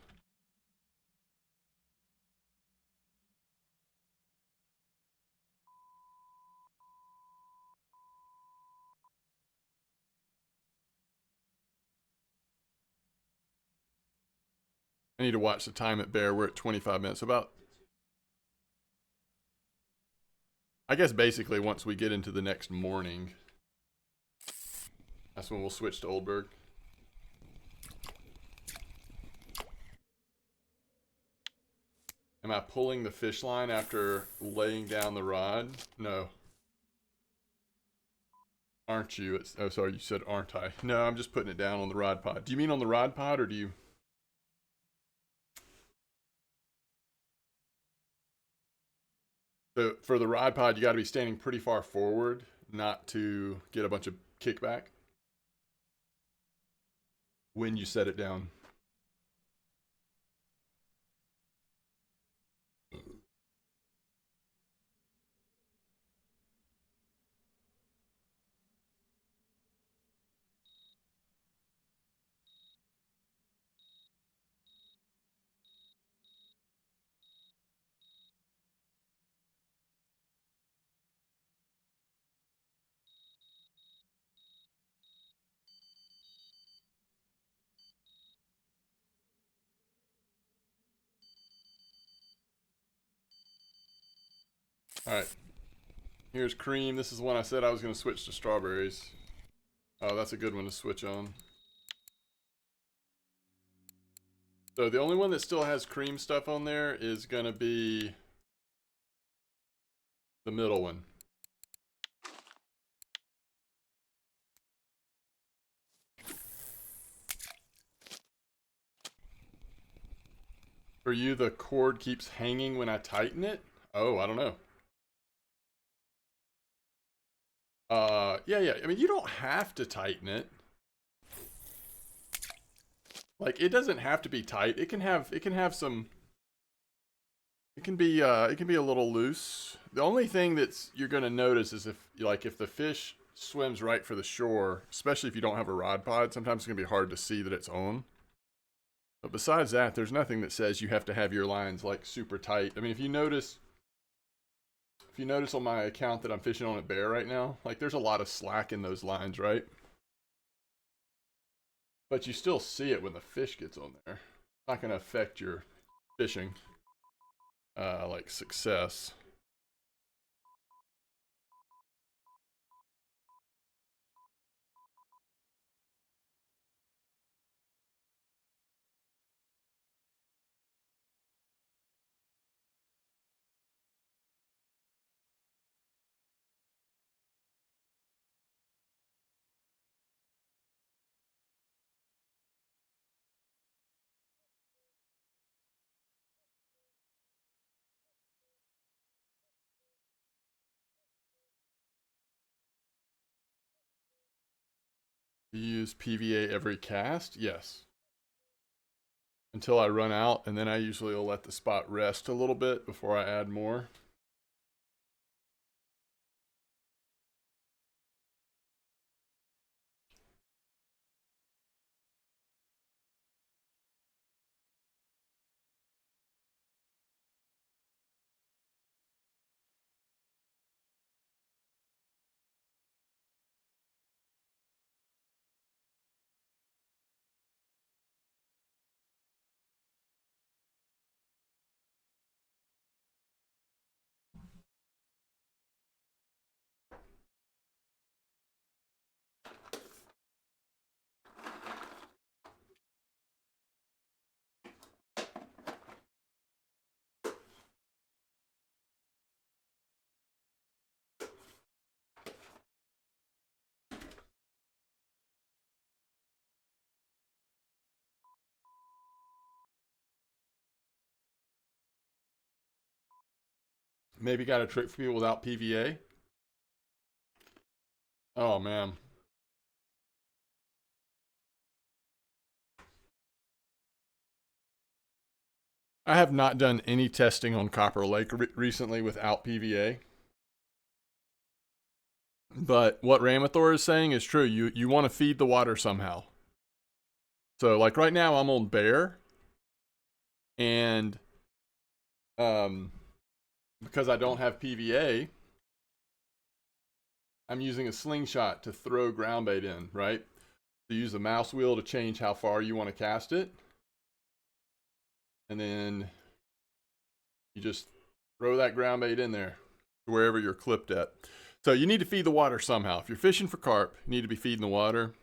Speaker 1: I need to watch the time at Bear. We're at 25 minutes. About, I guess basically once we get into the next morning, that's when we'll switch to Oldberg. Am I pulling the fish line after laying down the rod? No. Aren't you? Oh, sorry, you said aren't I? No, I'm just putting it down on the rod pod. Do you mean on the rod pod, or do you... So for the rod pod, you got to be standing pretty far forward, not to get a bunch of kickback when you set it down. All right. Here's cream. This is the one I said I was going to switch to strawberries. Oh, that's a good one to switch on. So the only one that still has cream stuff on there is going to be the middle one. For you, the cord keeps hanging when I tighten it? Oh, I don't know. Yeah. I mean, you don't have to tighten it. Like, it doesn't have to be tight. It can have some... It can be a little loose. The only thing that's you're gonna notice is if the fish swims right for the shore, especially if you don't have a rod pod, sometimes it's gonna be hard to see that it's on. But besides that, there's nothing that says you have to have your lines like super tight. I mean, if you notice on my account that I'm fishing on at Bear right now, like there's a lot of slack in those lines, right? But you still see it when the fish gets on there. It's not gonna affect your fishing, like success. You use PVA every cast? Yes. Until I run out, and then I usually will let the spot rest a little bit before I add more. Maybe got a trick for people without PVA? Oh, man. I have not done any testing on Copper Lake recently without PVA. But what Ramathor is saying is true. You want to feed the water somehow. So, like right now, I'm on Bear. And because I don't have PVA, I'm using a slingshot to throw ground bait in, right? You use the mouse wheel to change how far you want to cast it. and then you just throw that ground bait in there wherever you're clipped at. So you need to feed the water somehow. If you're fishing for carp, you need to be feeding the water.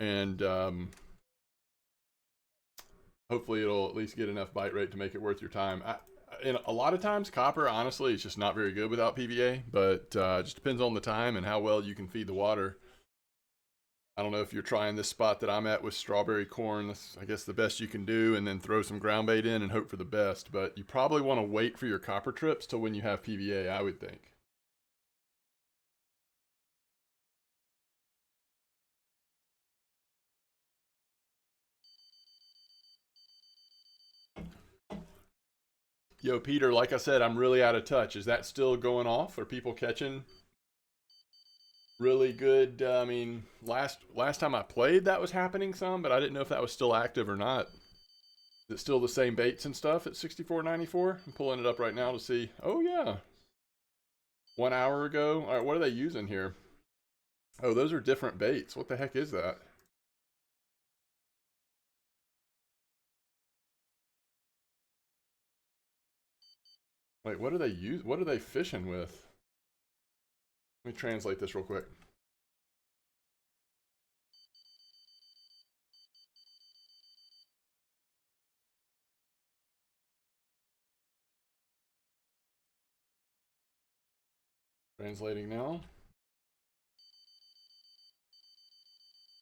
Speaker 1: And hopefully it'll at least get enough bite rate to make it worth your time. And a lot of times, copper, honestly, it's just not very good without PVA, but it just depends on the time and how well you can feed the water. I don't know if you're trying this spot that I'm at with strawberry corn. That's, I guess, the best you can do, and then throw some ground bait in and hope for the best. But you probably want to wait for your copper trips till when you have PVA, I would think. Yo, Peter, like I said, I'm really out of touch. Is that still going off? Are people catching really good? I mean, last time I played, that was happening some, but I didn't know if that was still active or not. Is it still the same baits and stuff at 64.94? I'm pulling it up right now to see. Oh, yeah. 1 hour ago. All right, what are they using here? Oh, those are different baits. What the heck is that? Wait, what are they What are they fishing with? Let me translate this real quick. Translating now.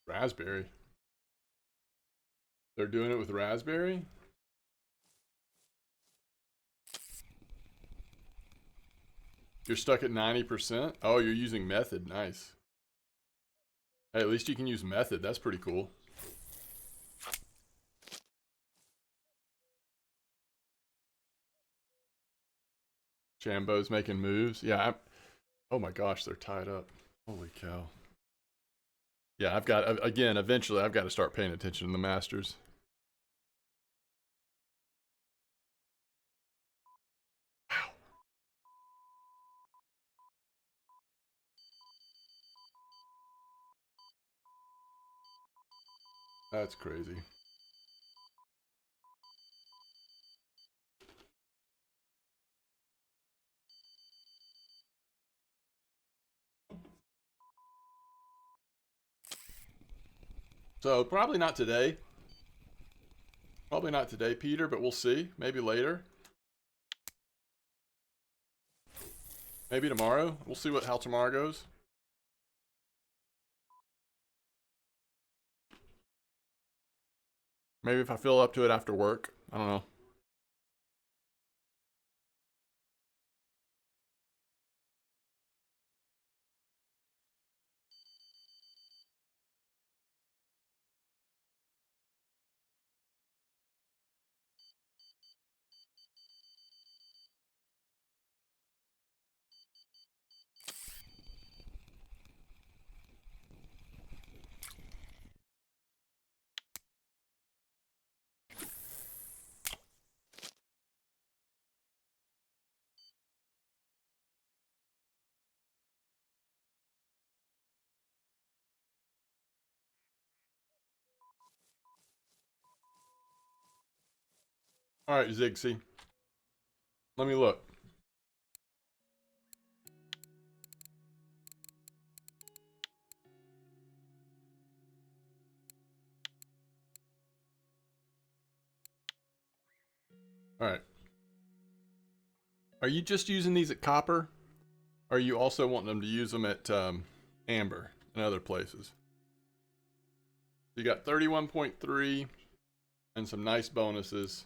Speaker 1: Raspberry. They're doing it with raspberry? You're stuck at 90%? Oh, you're using method. Nice. Hey, at least you can use method. That's pretty cool. Jambo's making moves. Yeah. Oh my gosh, they're tied up. Holy cow. Yeah, I've got, again, eventually I've got to start paying attention to the Masters. Wow. That's crazy. So probably not today. Probably not today, Peter, but we'll see. Maybe later. Maybe tomorrow. We'll see how tomorrow goes. Maybe if I feel up to it after work. I don't know. All right, Ziggsy. Let me look. All right. Are you just using these at copper? Or are you also wanting them to use them at amber and other places? You got 31.3 and some nice bonuses.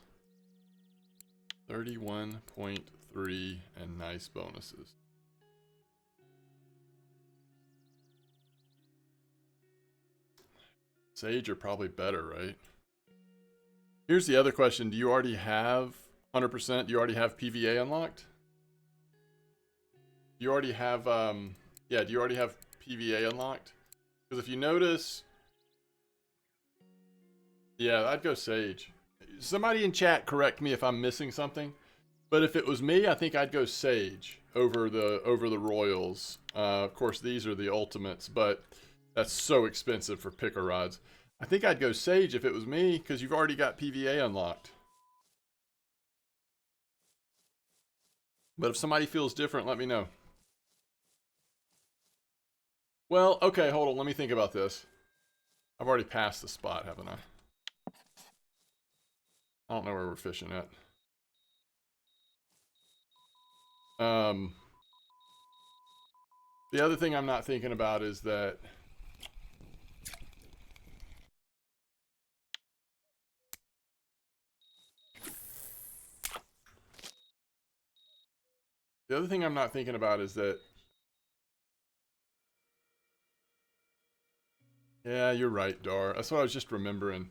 Speaker 1: 31.3 and nice bonuses. Sage are probably better, right? Here's the other question. Do you already have 100%? Do you already have PVA unlocked? Do you already have, yeah, do you already have PVA unlocked? Because if you notice, yeah, I'd go Sage. Somebody in chat correct me if I'm missing something. But if it was me, I think I'd go Sage over the Royals. Of course, these are the ultimates, but that's so expensive for picker rods. I think I'd go Sage if it was me, because you've already got PVA unlocked. But if somebody feels different, let me know. Well, okay, hold on. Let me think about this. I've already passed the spot, haven't I? I don't know where we're fishing at. The other thing I'm not thinking about is that yeah, you're right, Dar. That's what I was just remembering.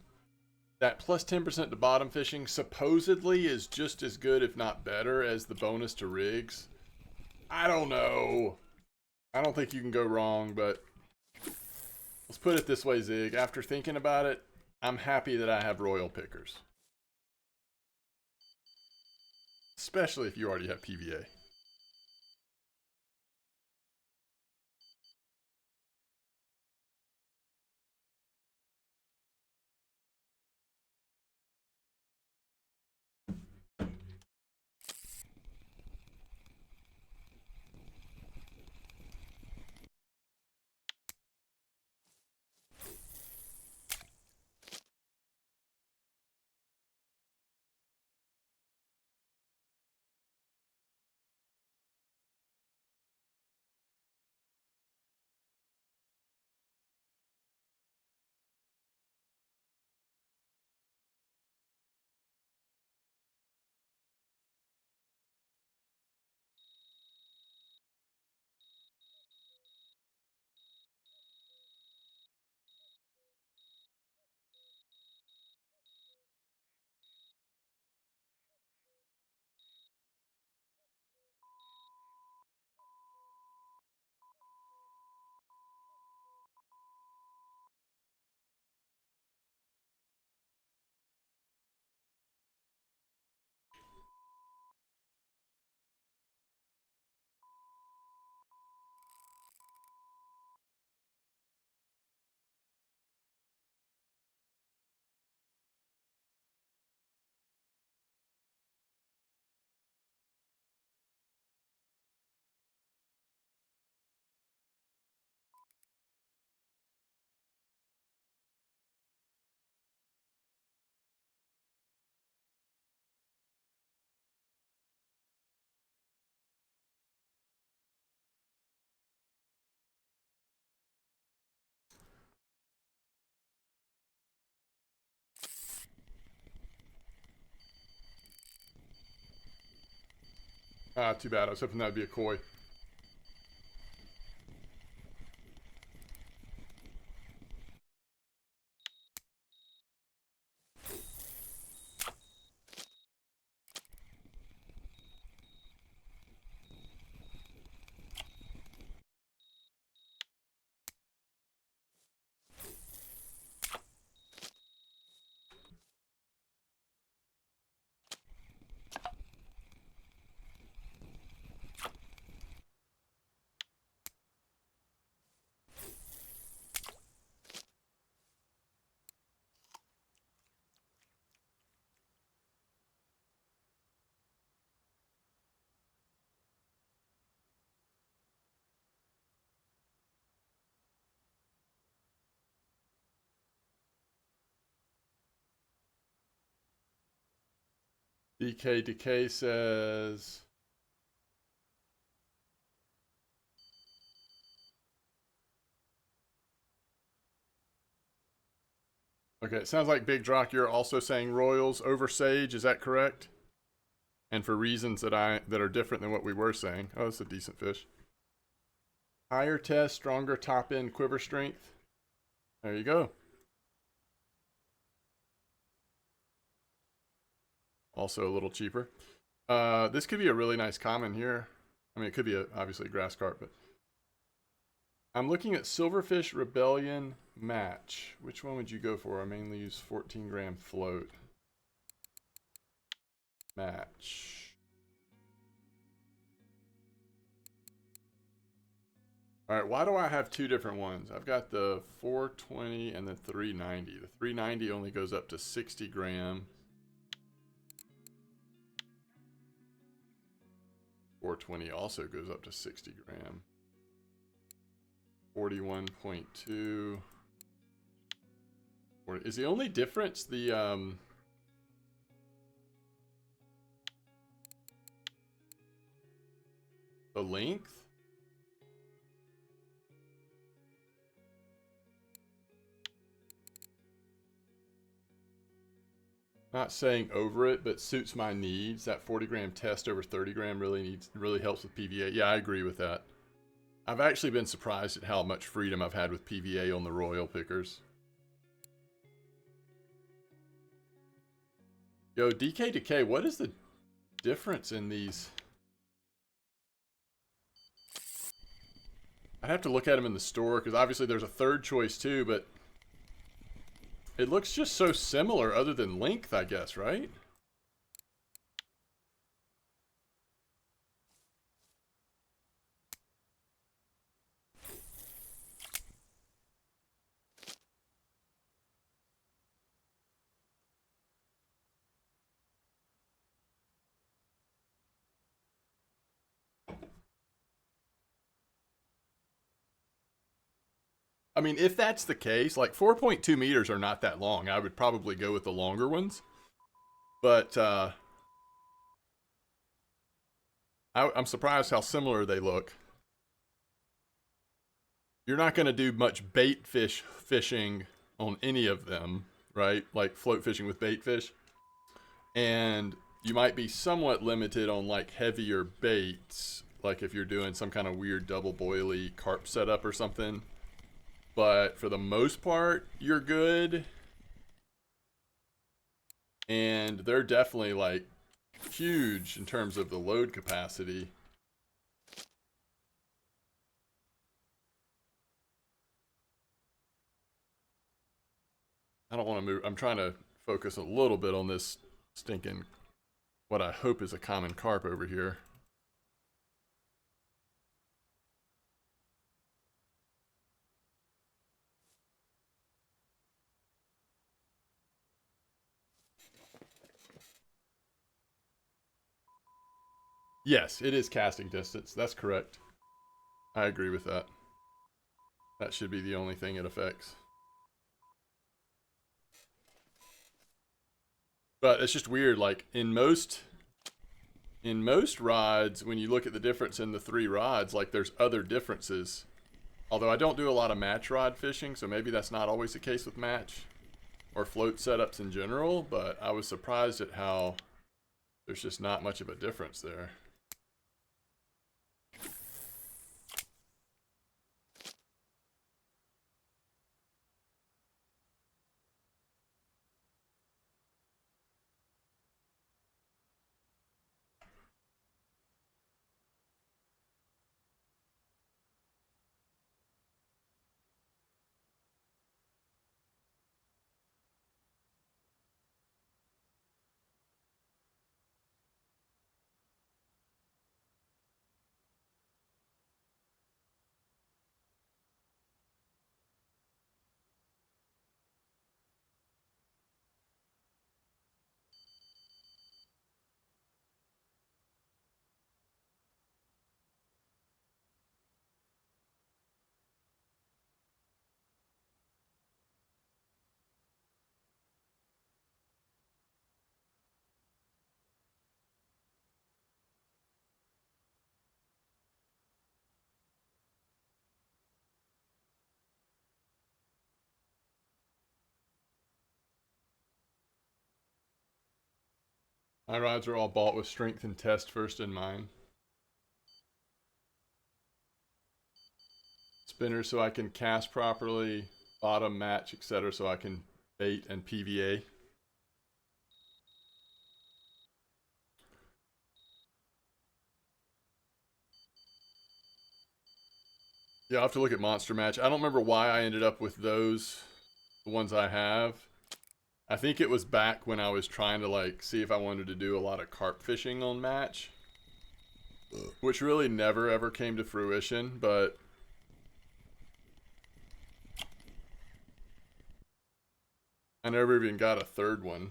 Speaker 1: That plus 10% to bottom fishing supposedly is just as good, if not better, as the bonus to rigs. I don't know. I don't think you can go wrong, but let's put it this way, Zig. After thinking about it, I'm happy that I have royal pickers. Especially if you already have PVA. Ah, too bad. I was hoping that would be a koi. DK Decay says... Okay, it sounds like Big Drock, you're also saying Royals over Sage. Is that correct? And for reasons that are different than what we were saying. Oh, it's a decent fish. Higher test, stronger top end quiver strength. There you go. Also a little cheaper. This could be a really nice common here. I mean, it could be obviously a grass carp, but I'm looking at Silverfish Rebellion Match. Which one would you go for? I mainly use 14 gram float. Match. All right, why do I have two different ones? I've got the 420 and the 390. The 390 only goes up to 60 gram. 420 also goes up to 60 gram. 41.2. Is the only difference the length? Not saying over it, but suits my needs. That 40 gram test over 30 gram really helps with PVA. Yeah, I agree with that. I've actually been surprised at how much freedom I've had with PVA on the Royal pickers. Yo, DK, what is the difference in these? I'd have to look at them in the store, because obviously there's a third choice too, but it looks just so similar other than length, I guess, right? I mean, if that's the case, like 4.2 meters are not that long. I would probably go with the longer ones. But I'm surprised how similar they look. You're not going to do much bait fish fishing on any of them, right? Like float fishing with bait fish. And you might be somewhat limited on like heavier baits, like if you're doing some kind of weird double boilie carp setup or something. But for the most part, you're good. And they're definitely like huge in terms of the load capacity. I don't want to move. I'm trying to focus a little bit on this stinking, what I hope is a common carp over here. Yes, it is casting distance. That's correct. I agree with that. That should be the only thing it affects. But it's just weird, like in most rods, when you look at the difference in the three rods, like there's other differences. Although I don't do a lot of match rod fishing, so maybe that's not always the case with match or float setups in general, but I was surprised at how there's just not much of a difference there. My rods are all bought with strength and test first in mind. Spinners so I can cast properly, bottom match, etc. so I can bait and PVA. Yeah, I'll have to look at Monster Match. I don't remember why I ended up with those, the ones I have. I think it was back when I was trying to like see if I wanted to do a lot of carp fishing on Match, which really never ever came to fruition, but I never even got a third one.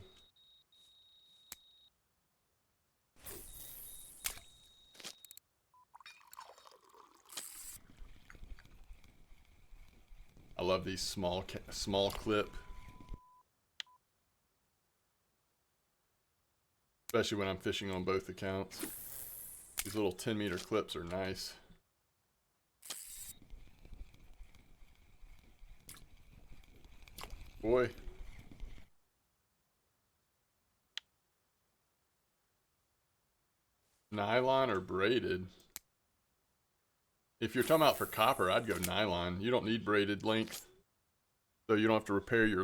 Speaker 1: I love these small clip, especially when I'm fishing on both accounts. These little 10-meter clips are nice. Boy. Nylon or braided? If you're talking about for copper, I'd go nylon. You don't need braided length, so you don't have to repair your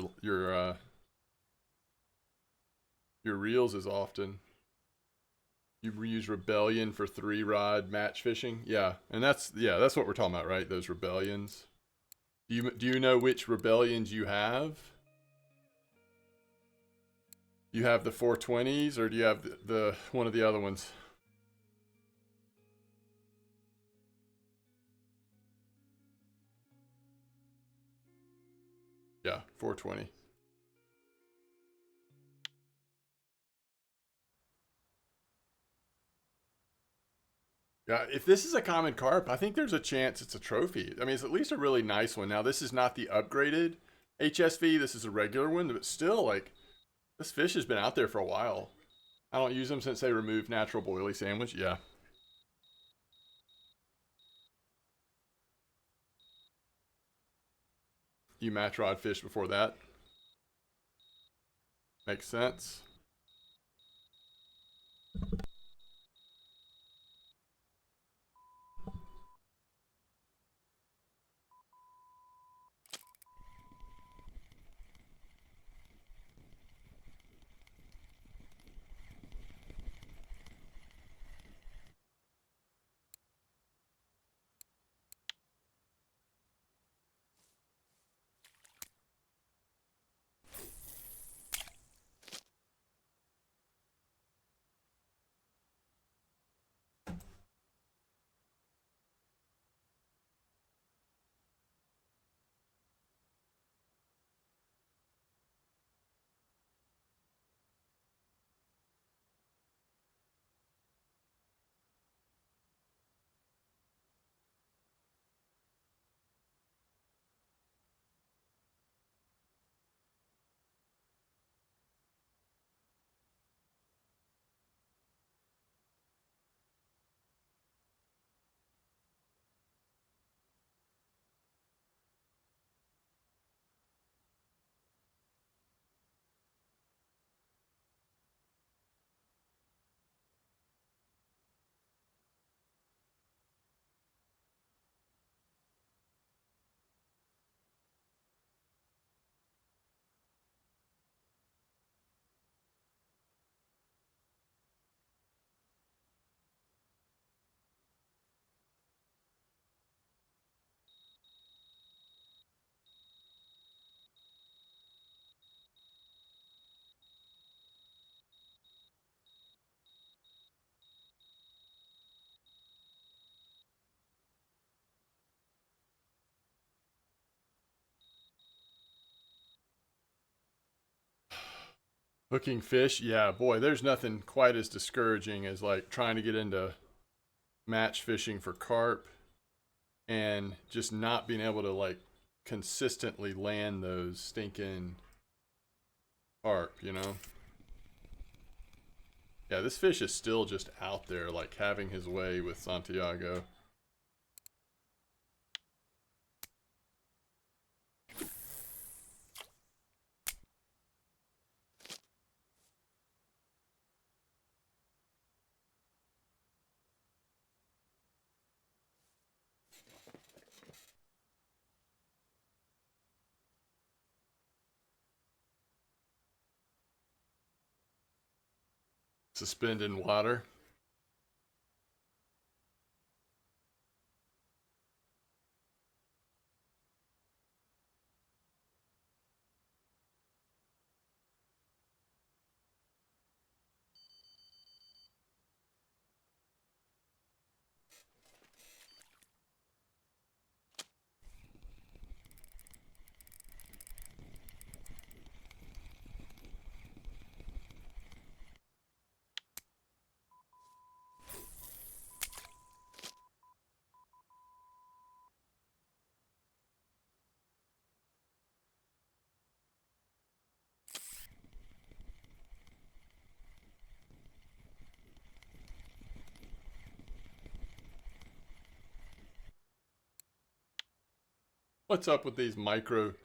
Speaker 1: reels as often. You use Rebellion for 3-rod match fishing. Yeah, and that's what we're talking about, right? Those Rebellions. Do you know which Rebellions you have? You have the 420s, or do you have the one of the other ones? Yeah, 420. Yeah, if this is a common carp, I think there's a chance it's a trophy. I mean, it's at least a really nice one. Now, this is not the upgraded HSV. This is a regular one, but still, like, this fish has been out there for a while. I don't use them since they removed natural boilie sandwich. Yeah. You match rod fish before that. Makes sense. Hooking fish, yeah, boy, there's nothing quite as discouraging as like trying to get into match fishing for carp and just not being able to like consistently land those stinking carp, you know? Yeah, this fish is still just out there, like having his way with Santiago. Suspend in water. What's up with these micro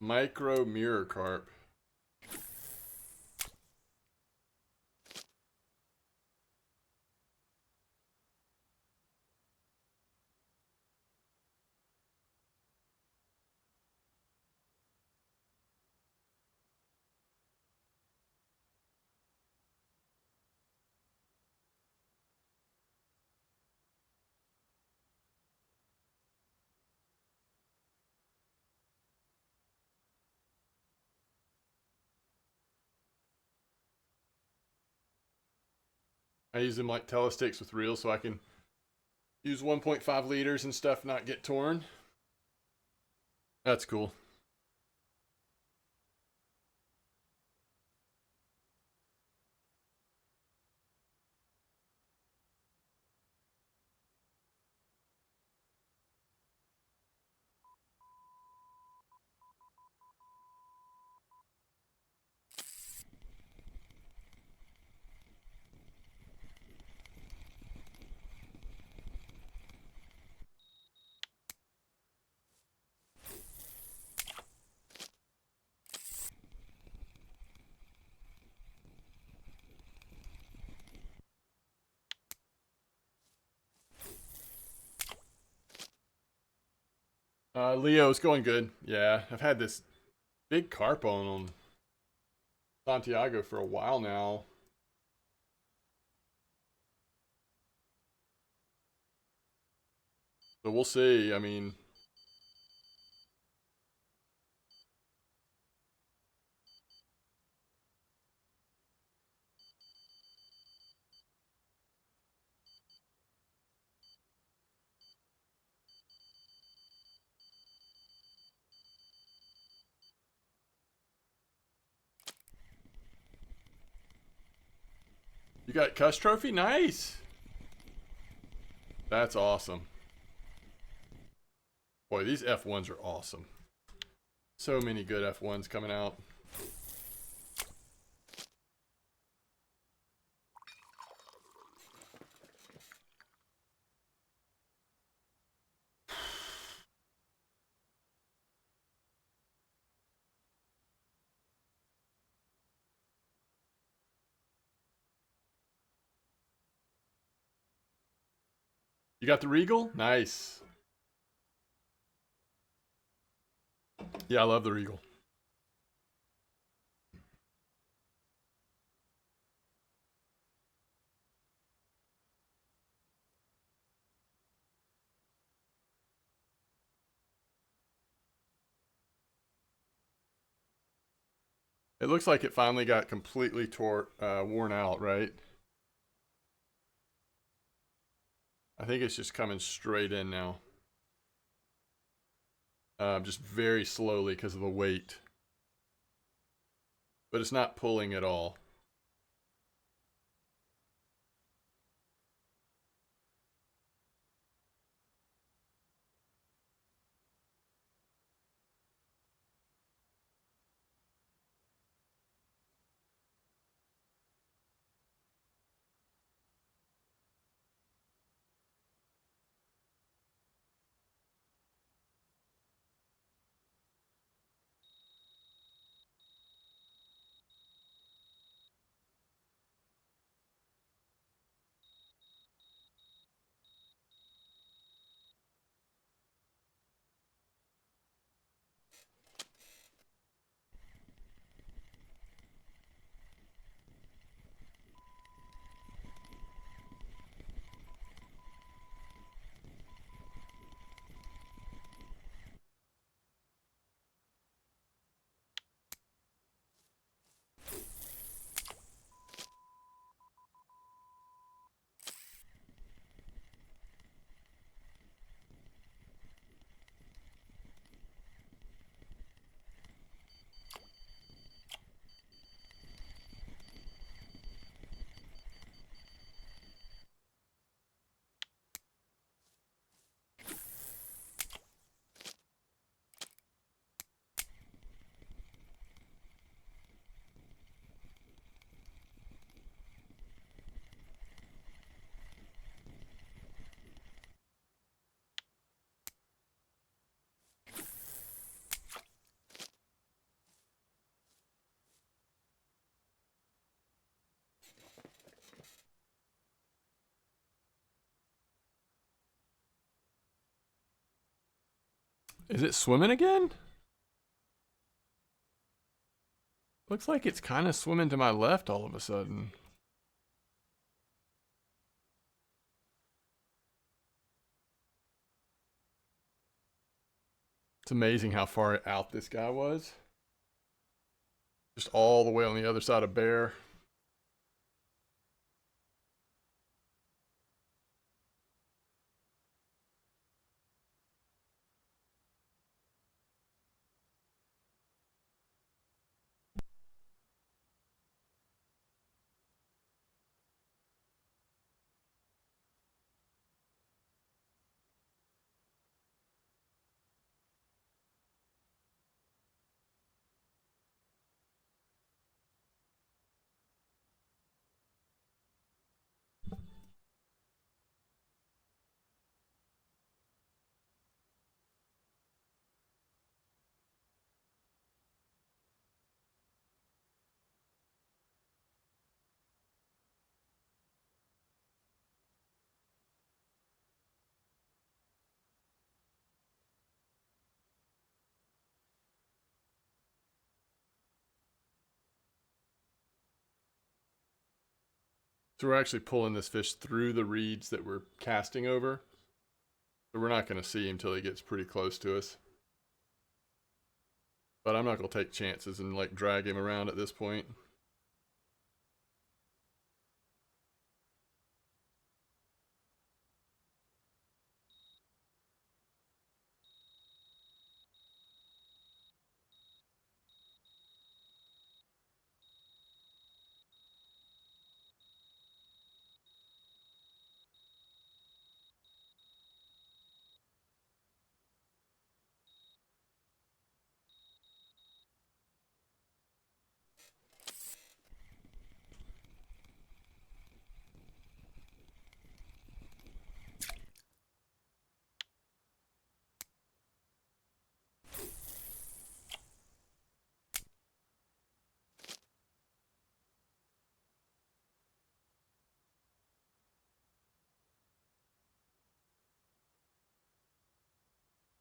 Speaker 1: mirror carp? I use them like telesticks with reels so I can use 1.5 liters and stuff, not get torn. That's cool. Leo's going good. Yeah, I've had this big carp on Santiago for a while now. So we'll see. I mean, you got Cuss Trophy? Nice. That's awesome. Boy, these F1s are awesome. So many good F1s coming out. You got the Regal? Nice. Yeah, I love the Regal. It looks like it finally got completely worn out, right? I think it's just coming straight in now. Just very slowly because of the weight. But it's not pulling at all. Is it swimming again? Looks like it's kind of swimming to my left all of a sudden. It's amazing how far out this guy was. Just all the way on the other side of Bear. So we're actually pulling this fish through the reeds that we're casting over. So we're not going to see him until he gets pretty close to us. But I'm not going to take chances and like drag him around at this point.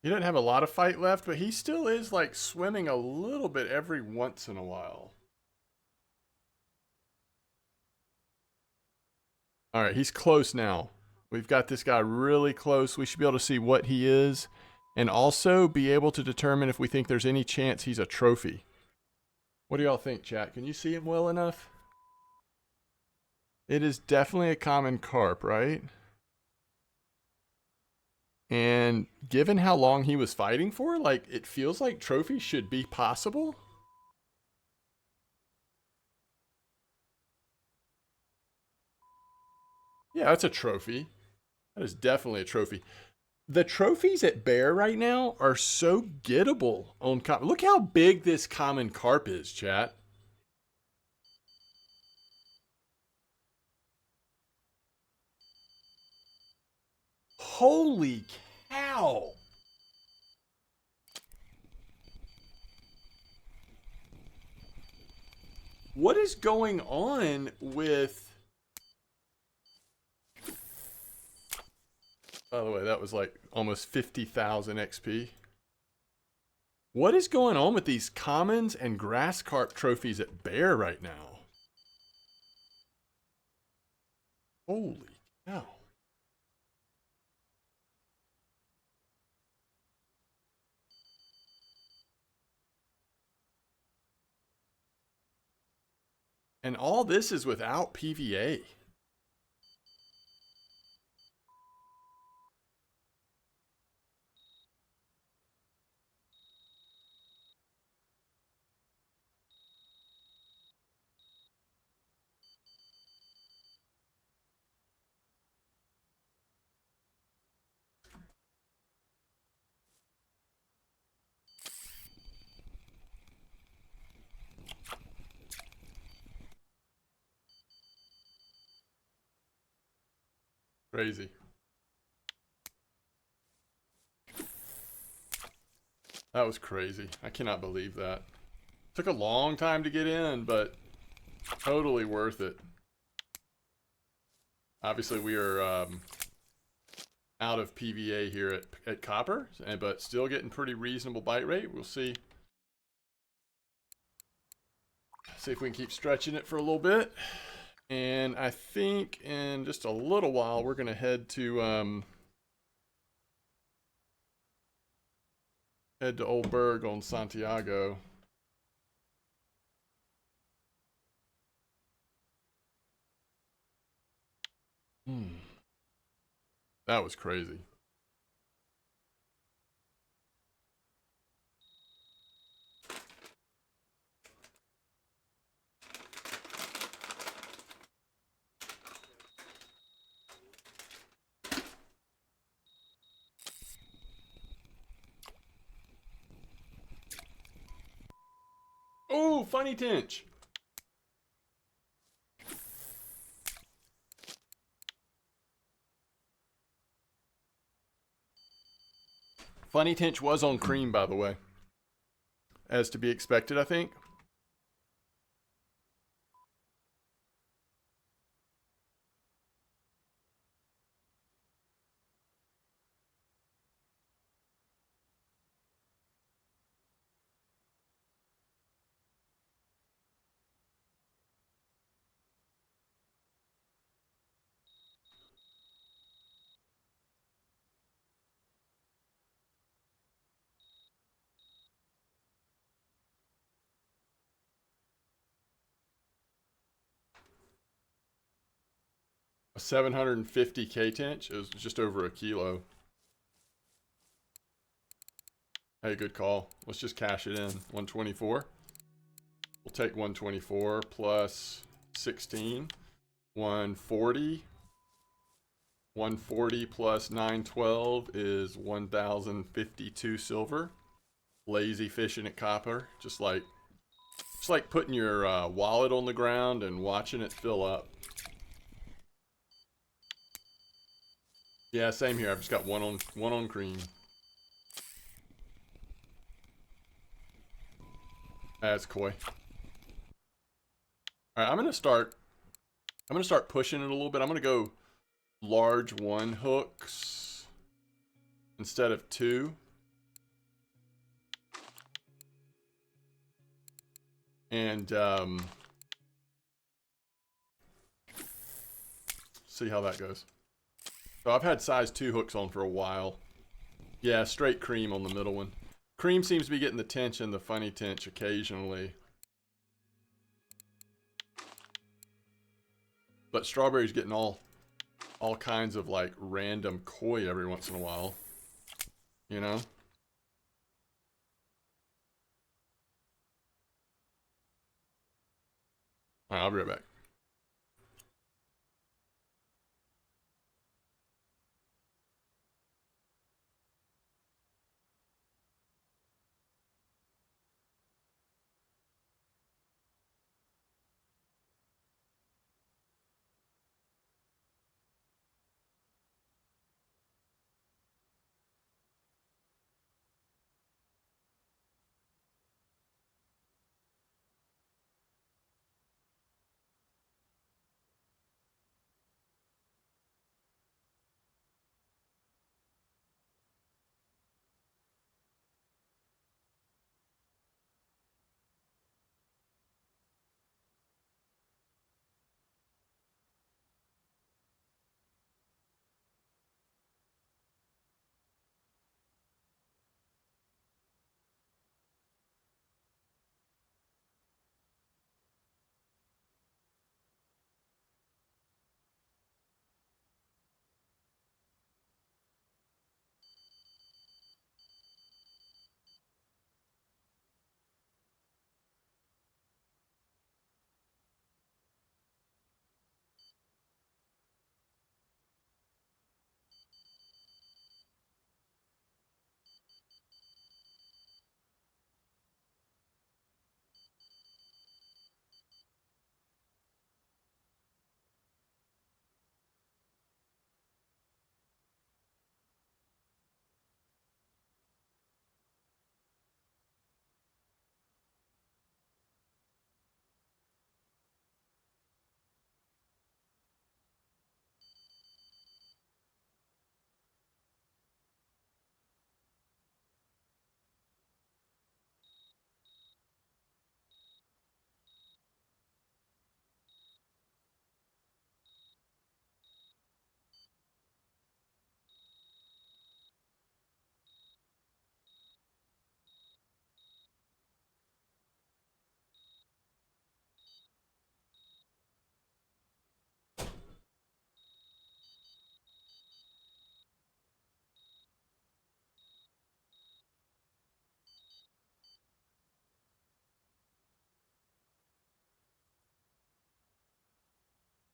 Speaker 1: He doesn't have a lot of fight left, but he still is like swimming a little bit every once in a while. All right, he's close now. We've got this guy really close. We should be able to see what he is and also be able to determine if we think there's any chance he's a trophy. What do y'all think, chat? Can you see him well enough? It is definitely a common carp, right? And given how long he was fighting for, like, it feels like trophies should be possible. Yeah, that's a trophy. That is definitely a trophy. The trophies at Bear right now are so gettable on carp. Look how big this common carp is, chat. Holy cow. What is going on with... By the way, that was like almost 50,000 XP. What is going on with these commons and grass carp trophies at Bear right now? Holy cow. And all this is without PVA. Crazy. That was crazy. I cannot believe that. Took a long time to get in, but totally worth it. Obviously, we are out of PVA here at Copper, but still getting pretty reasonable bite rate. We'll see. See if we can keep stretching it for a little bit. And I think in just a little while, we're going to head to Oldberg on Santiago. That was crazy. Oh, funny tench. Funny tench was on cream, by the way. As to be expected, I think. A 750K tench. It was just over a kilo. Hey, good call. Let's just cash it in. 124. We'll take 124 plus 16. 140. 140 plus 912 is 1,052 silver. Lazy fishing at Copper. Just like putting your wallet on the ground and watching it fill up. Yeah, same here. I've just got one on cream. That's coy. All right, I'm gonna start pushing it a little bit. I'm gonna go large 1 hooks instead of 2. And see how that goes. So I've had size 2 hooks on for a while. Yeah, straight cream on the middle one. Cream seems to be getting the tension, the funny tench occasionally. But strawberry's getting all kinds of like random koi every once in a while. You know? Alright, I'll be right back.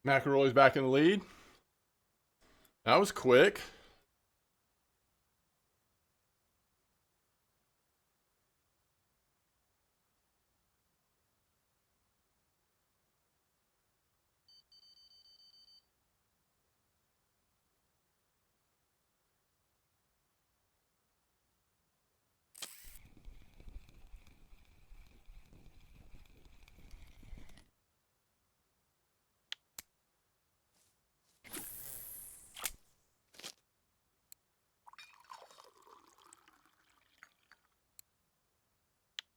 Speaker 1: McElroy's back in the lead. That was quick.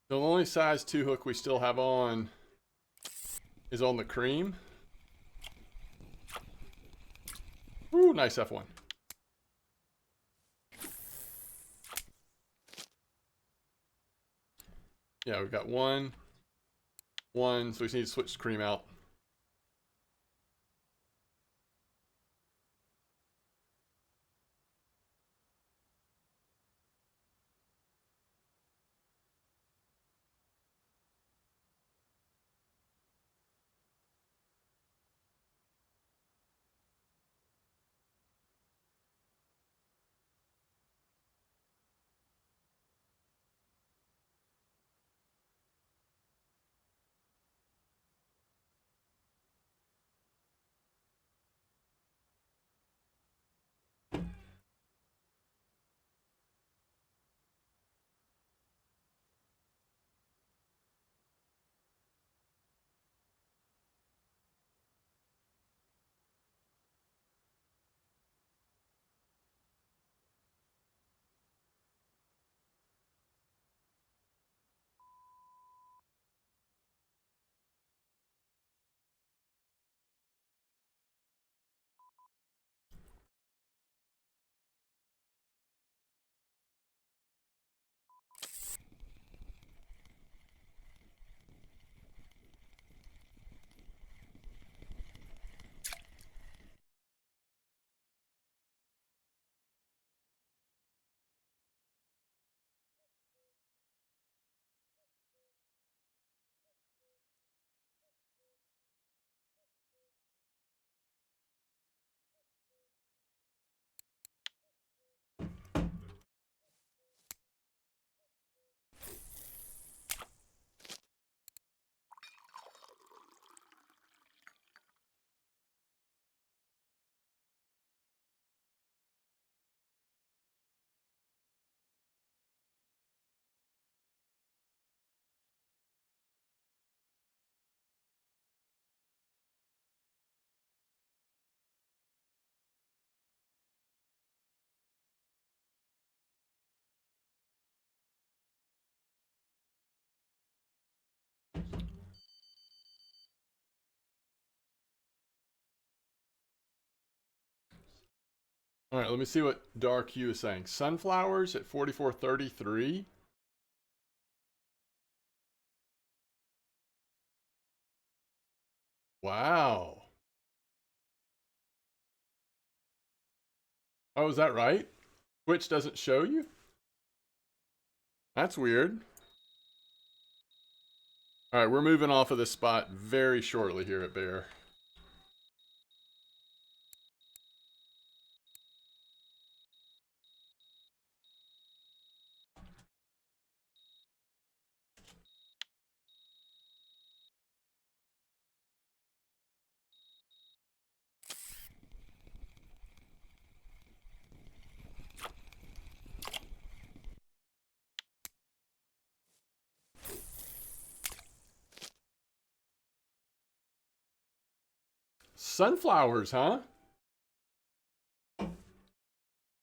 Speaker 1: The only size 2 hook we still have on is on the cream. Ooh, nice F1. Yeah, we've got one, so we just need to switch the cream out. All right, let me see what Dark Hue is saying. Sunflowers at 44.33. Wow. Oh, is that right? Twitch doesn't show you? That's weird. All right, we're moving off of this spot very shortly here at Bear. Sunflowers, huh?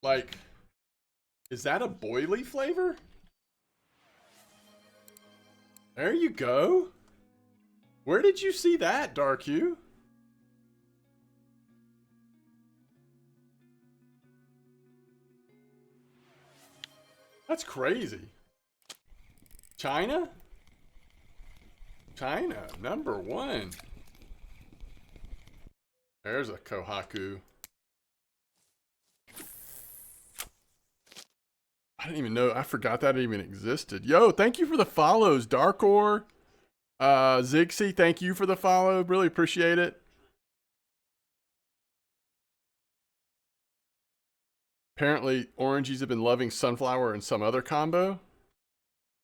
Speaker 1: Like, is that a boily flavor? There you go. Where did you see that, Dark Hue? That's crazy. China? China, #1. There's a Kohaku. I didn't even know. I forgot that even existed. Yo, thank you for the follows, Darkor. Zixie, thank you for the follow. Really appreciate it. Apparently, orangies have been loving sunflower and some other combo.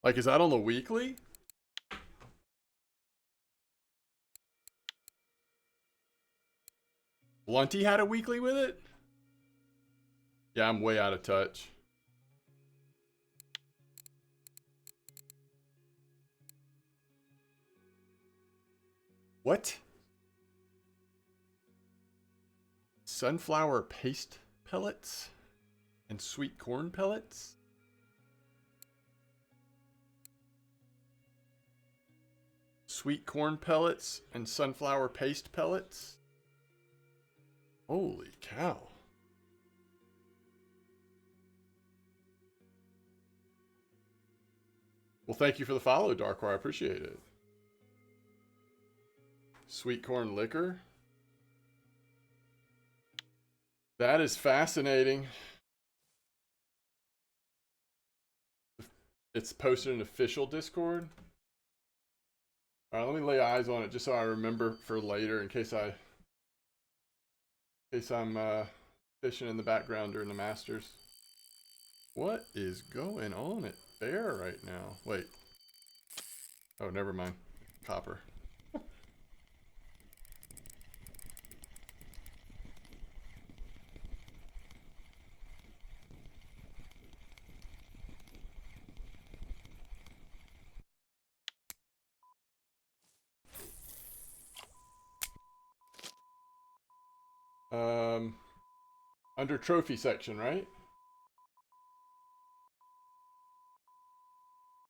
Speaker 1: Like, is that on the weekly? Blunty had a weekly with it? Yeah, I'm way out of touch. What? Sunflower paste pellets and sweet corn pellets? Sweet corn pellets and sunflower paste pellets? Holy cow. Well, thank you for the follow, Darkwire. I appreciate it. Sweet corn liquor? That is fascinating. It's posted in official Discord. All right, let me lay eyes on it just so I remember for later in case I'm fishing in the background during the Masters. What is going on at Bear right now? Wait. Oh, never mind. Copper. Under trophy section, right?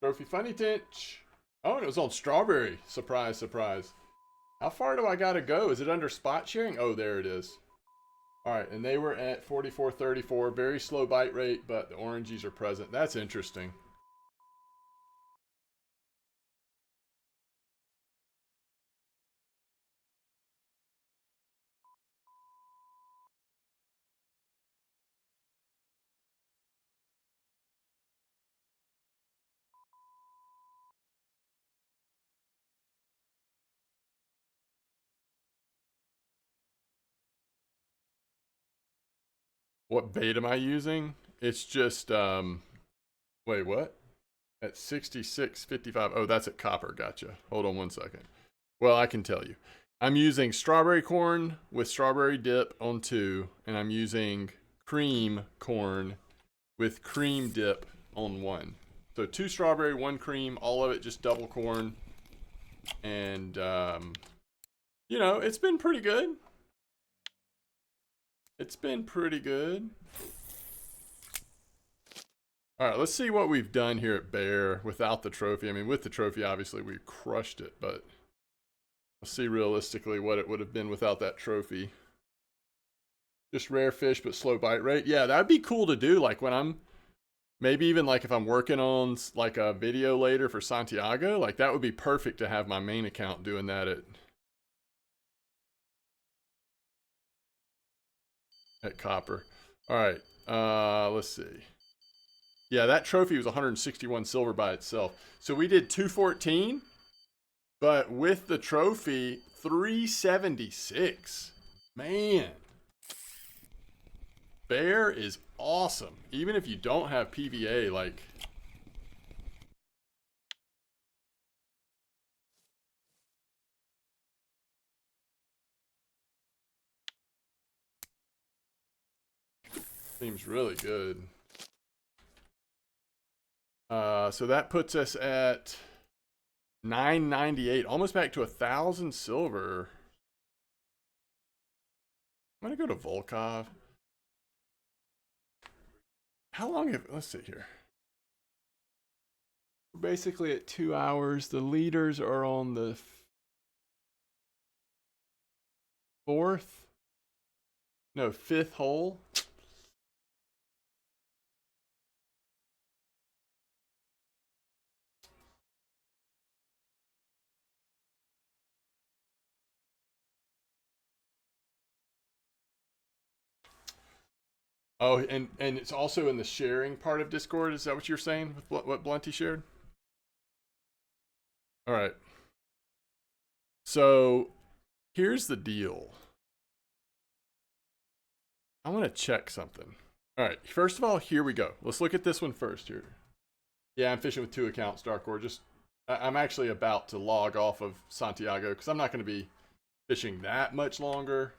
Speaker 1: Trophy Funny Tinch. Oh, and it was on strawberry. Surprise, surprise. How far do I gotta go? Is it under spot sharing? Oh, there it is. All right, and they were at 44.34. Very slow bite rate, but the orangies are present. That's interesting. What bait am I using? It's just, wait, what? At 66.55. Oh, that's at copper. Gotcha. Hold on one second. Well, I can tell you. I'm using strawberry corn with strawberry dip on 2, and I'm using cream corn with cream dip on 1. So 2 strawberry, 1 cream, all of it just double corn. And, you know, it's been pretty good. It's been pretty good. All right, let's see what we've done here at Bear without the trophy. I mean, with the trophy, obviously, we crushed it, but let's see realistically what it would have been without that trophy. Just rare fish, but slow bite rate. Yeah, that'd be cool to do. Like when I'm, maybe even like if I'm working on like a video later for Santiago, like that would be perfect to have my main account doing that at Copper. All right, let's see. Yeah, that trophy was 161 silver by itself. So we did 214, but with the trophy, 376. Man. Bear is awesome. Even if you don't have PVA, like... Seems really good. So that puts us at 998, almost back to 1,000 silver. I'm gonna go to Volkov. How long have, let's see here. We're basically at 2 hours. The leaders are on the 5th hole. Oh, and it's also in the sharing part of Discord. Is that what you're saying with what Blunty shared? All right. So here's the deal. I want to check something. All right, first of all, here we go. Let's look at this one first here. Yeah, I'm fishing with 2 accounts, Darkor. I'm actually about to log off of Santiago because I'm not going to be fishing that much longer.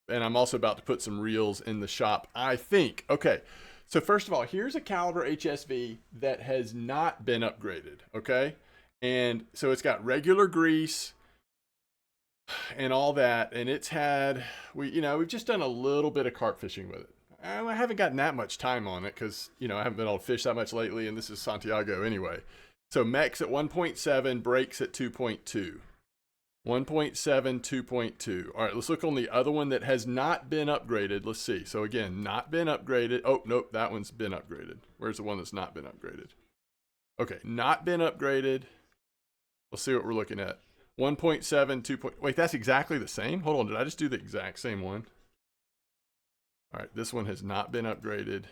Speaker 1: And I'm also about to put some reels in the shop, I think. Okay, so first of all, here's a caliber HSV that has not been upgraded, okay? And so it's got regular grease and all that, and it's had, we've just done a little bit of carp fishing with it. I haven't gotten that much time on it because, I haven't been able to fish that much lately, and this is Santiago anyway. So Mex at 1.7, brakes at 2.2. 1.7, 2.2. All right, let's look on the other one that has not been upgraded. Let's see. So again, not been upgraded. Oh, nope, that one's been upgraded. Where's the one that's not been upgraded? Okay, not been upgraded. Let's see what we're looking at. 1.7, 2. Wait, that's exactly the same? Hold on, did I just do the exact same one? All right, this one has not been upgraded.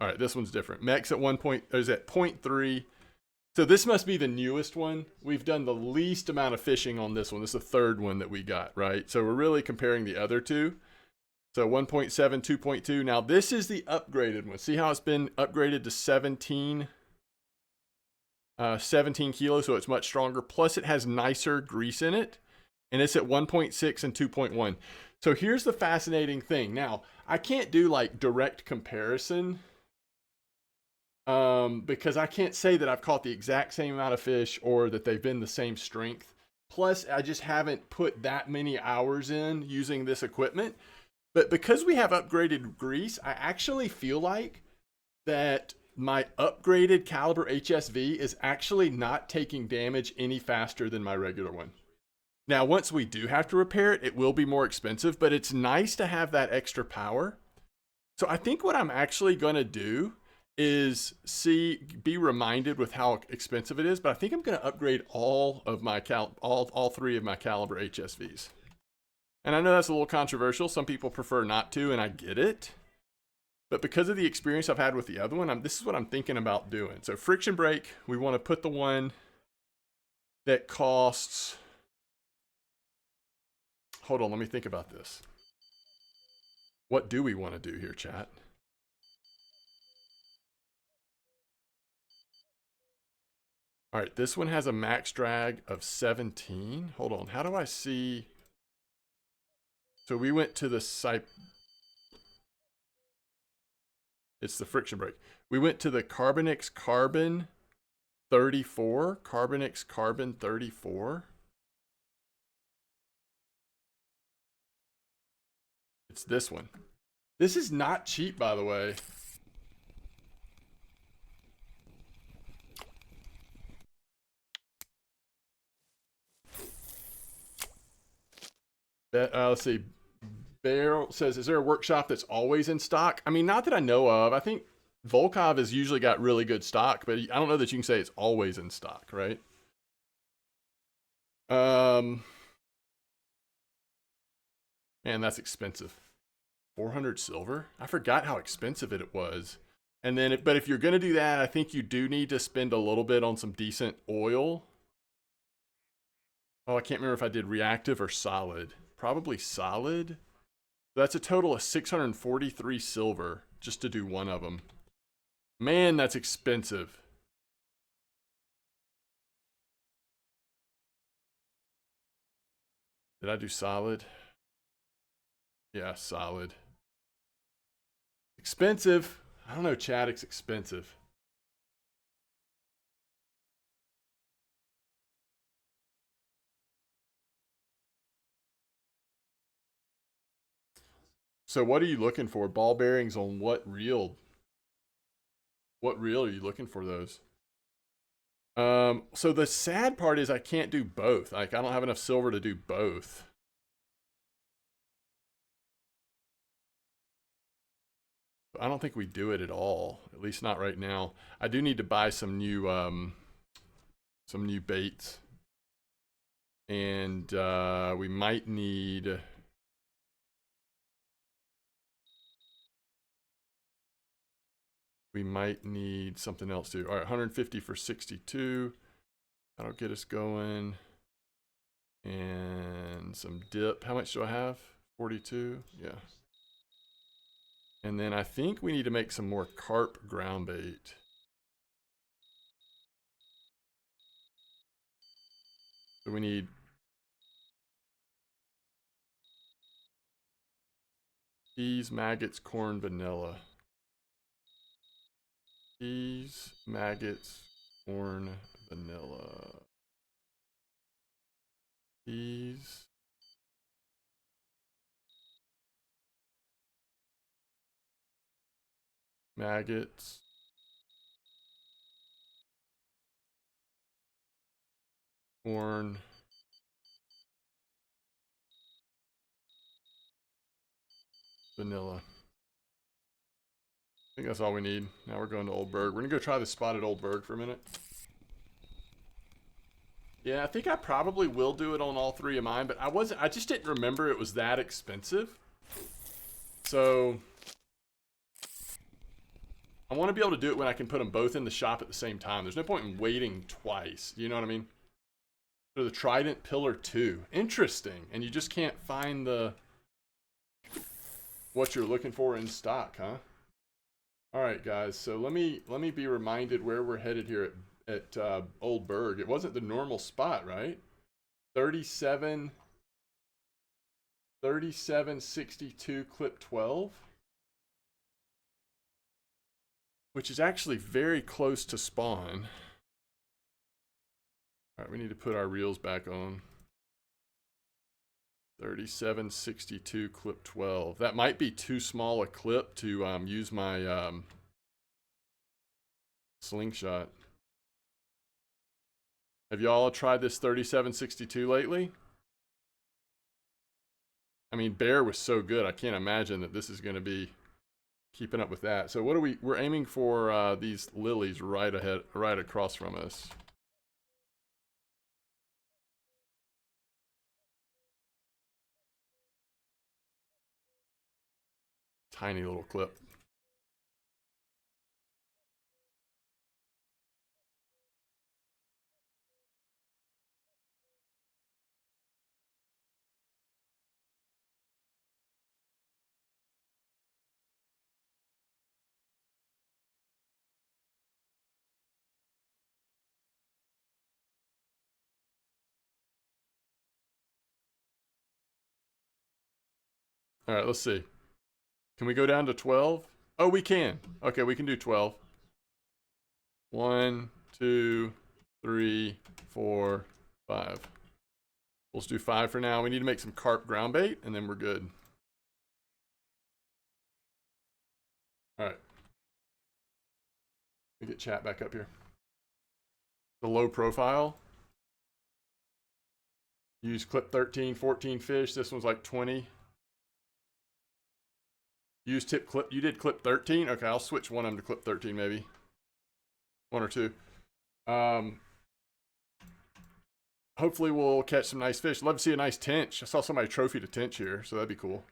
Speaker 1: All right, this one's different. Mex at 0.3. So this must be the newest one. We've done the least amount of fishing on this one. This is the third one that we got, right? So we're really comparing the other two. So 1.7, 2.2. Now this is the upgraded one. See how it's been upgraded to 17 kilos, so it's much stronger. Plus it has nicer grease in it. And it's at 1.6 and 2.1. So here's the fascinating thing. Now, I can't do like direct comparison because I can't say that I've caught the exact same amount of fish or that they've been the same strength. Plus, I just haven't put that many hours in using this equipment. But because we have upgraded grease, I actually feel like that my upgraded caliber HSV is actually not taking damage any faster than my regular one. Now, once we do have to repair it, it will be more expensive, but it's nice to have that extra power. So I think what I'm actually going to do is be reminded with how expensive it is, but I think I'm going to upgrade all of my all 3 of my caliber HSVs. And I know that's a little controversial. Some people prefer not to, and I get it. But because of the experience I've had with the other one, this is what I'm thinking about doing. So friction brake, we want to put the one that costs... Hold on, let me think about this. What do we want to do here, chat? All right, this one has a max drag of 17. Hold on, how do I see? So we went to the site. It's the friction brake. We went to the Carbonix Carbon 34. Carbonix Carbon 34. It's this one. This is not cheap, by the way. Let's see. Bear says, is there a workshop that's always in stock? I mean, not that I know of. I think Volkov has usually got really good stock, but I don't know that you can say it's always in stock, right? Man, that's expensive. 400 silver? I forgot how expensive it was. And then, but if you're going to do that, I think you do need to spend a little bit on some decent oil. Oh, I can't remember if I did reactive or solid. Probably solid. That's a total of 643 silver just to do one of them. Man, that's expensive. Did I do solid? Yeah, solid. Expensive. I don't know, Chad, it's expensive. So what are you looking for? Ball bearings on what reel? What reel are you looking for those? So the sad part is I can't do both. Like I don't have enough silver to do both. I don't think we do it at all. At least not right now. I do need to buy some new baits. And we might need something else too. All right, 150 for 62. That'll get us going. And some dip. How much do I have? 42. Yeah. And then I think we need to make some more carp ground bait. So we need peas, maggots, corn, vanilla. Peas, maggots, corn, vanilla. Peas. Maggots. Corn. Vanilla. I think that's all we need. Now we're going to Oldberg. We're gonna go try the spotted Oldberg for a minute. Yeah, I think I probably will do it on all three of mine, but I just didn't remember it was that expensive. So I want to be able to do it when I can put them both in the shop at the same time. There's no point in waiting twice. You know what I mean? So the Trident Pillar 2. Interesting. And you just can't find what you're looking for in stock, huh? All right, guys. So let me be reminded where we're headed here at Oldberg. It wasn't the normal spot, right? 3762 clip 12, which is actually very close to spawn. All right, we need to put our reels back on. 3762 clip 12. That might be too small a clip to use my slingshot. Have y'all tried this 3762 lately? I mean, Bear was so good. I can't imagine that this is going to be keeping up with that. So what are we're aiming for these lilies right across from us. Tiny little clip. All right, let's see. Can we go down to 12? Oh, we can. Okay, we can do 12. 1, 2, 3, 4, 5. Let's do 5 for now. We need to make some carp ground bait, and then we're good. All right. Let me get chat back up here. The low profile. Use clip 13, 14 fish. This one's like 20. Use tip clip. You did clip 13? Okay, I'll switch one of them to clip 13 maybe. One or two. Hopefully we'll catch some nice fish. Love to see a nice tench. I saw somebody trophied a tench here, so that'd be cool.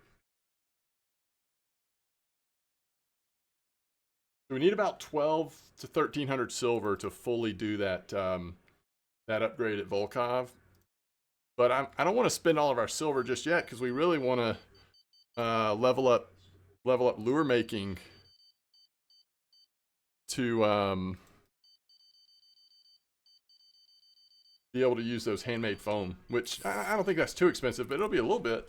Speaker 1: So we need about 12 to 1300 silver to fully do that that upgrade at Volkov. But I don't want to spend all of our silver just yet because we really want to level up lure making to be able to use those handmade foam, which I don't think that's too expensive, but it'll be a little bit.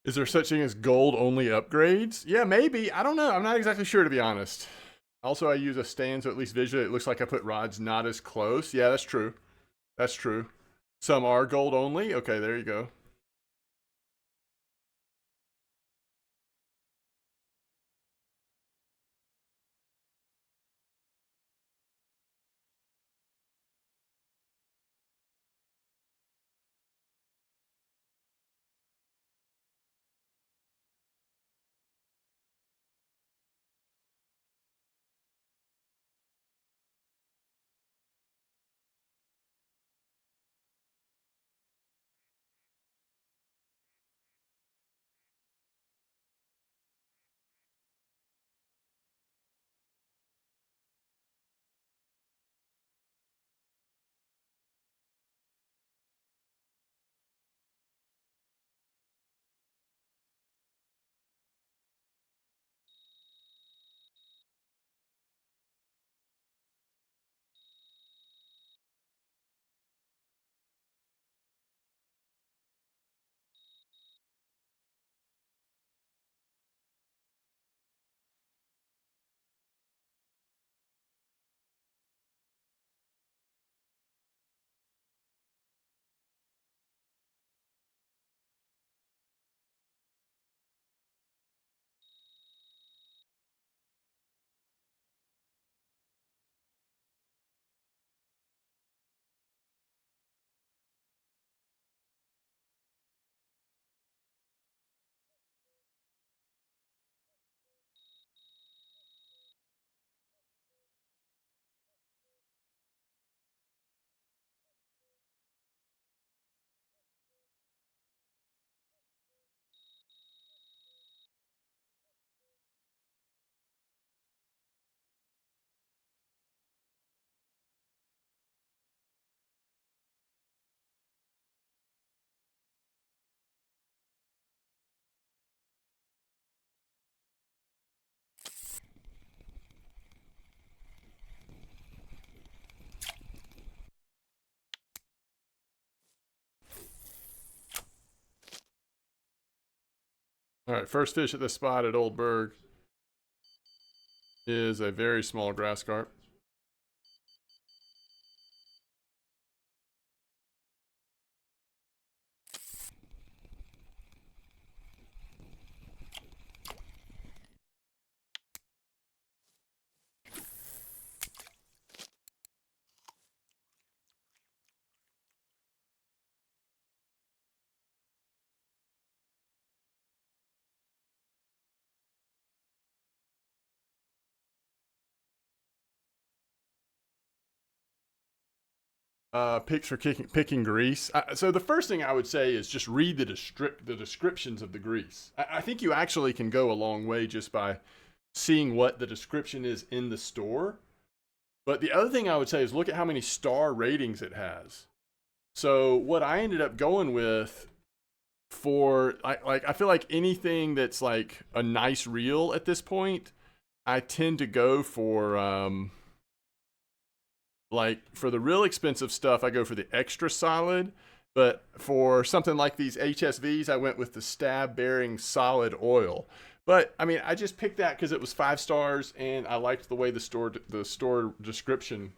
Speaker 1: Is there such thing as gold only upgrades? Yeah, maybe. I don't know. I'm not exactly sure, to be honest. Also, I use a stand, so at least visually it looks like I put rods not as close. Yeah, that's true. That's true. Some are gold only. Okay, there you go. All right, first fish at the spot at Oldberg is a very small grass carp. Picks for picking grease. So the first thing I would say is just read the descriptions of the grease. I think you actually can go a long way just by seeing what the description is in the store. But the other thing I would say is look at how many star ratings it has. So what I ended up going with for I feel like anything that's like a nice reel at this point, I tend to go for like for the real expensive stuff, I go for the extra solid. But for something like these HSVs, I went with the stab bearing solid oil. But I mean, I just picked that because it was 5 stars, and I liked the way the store description,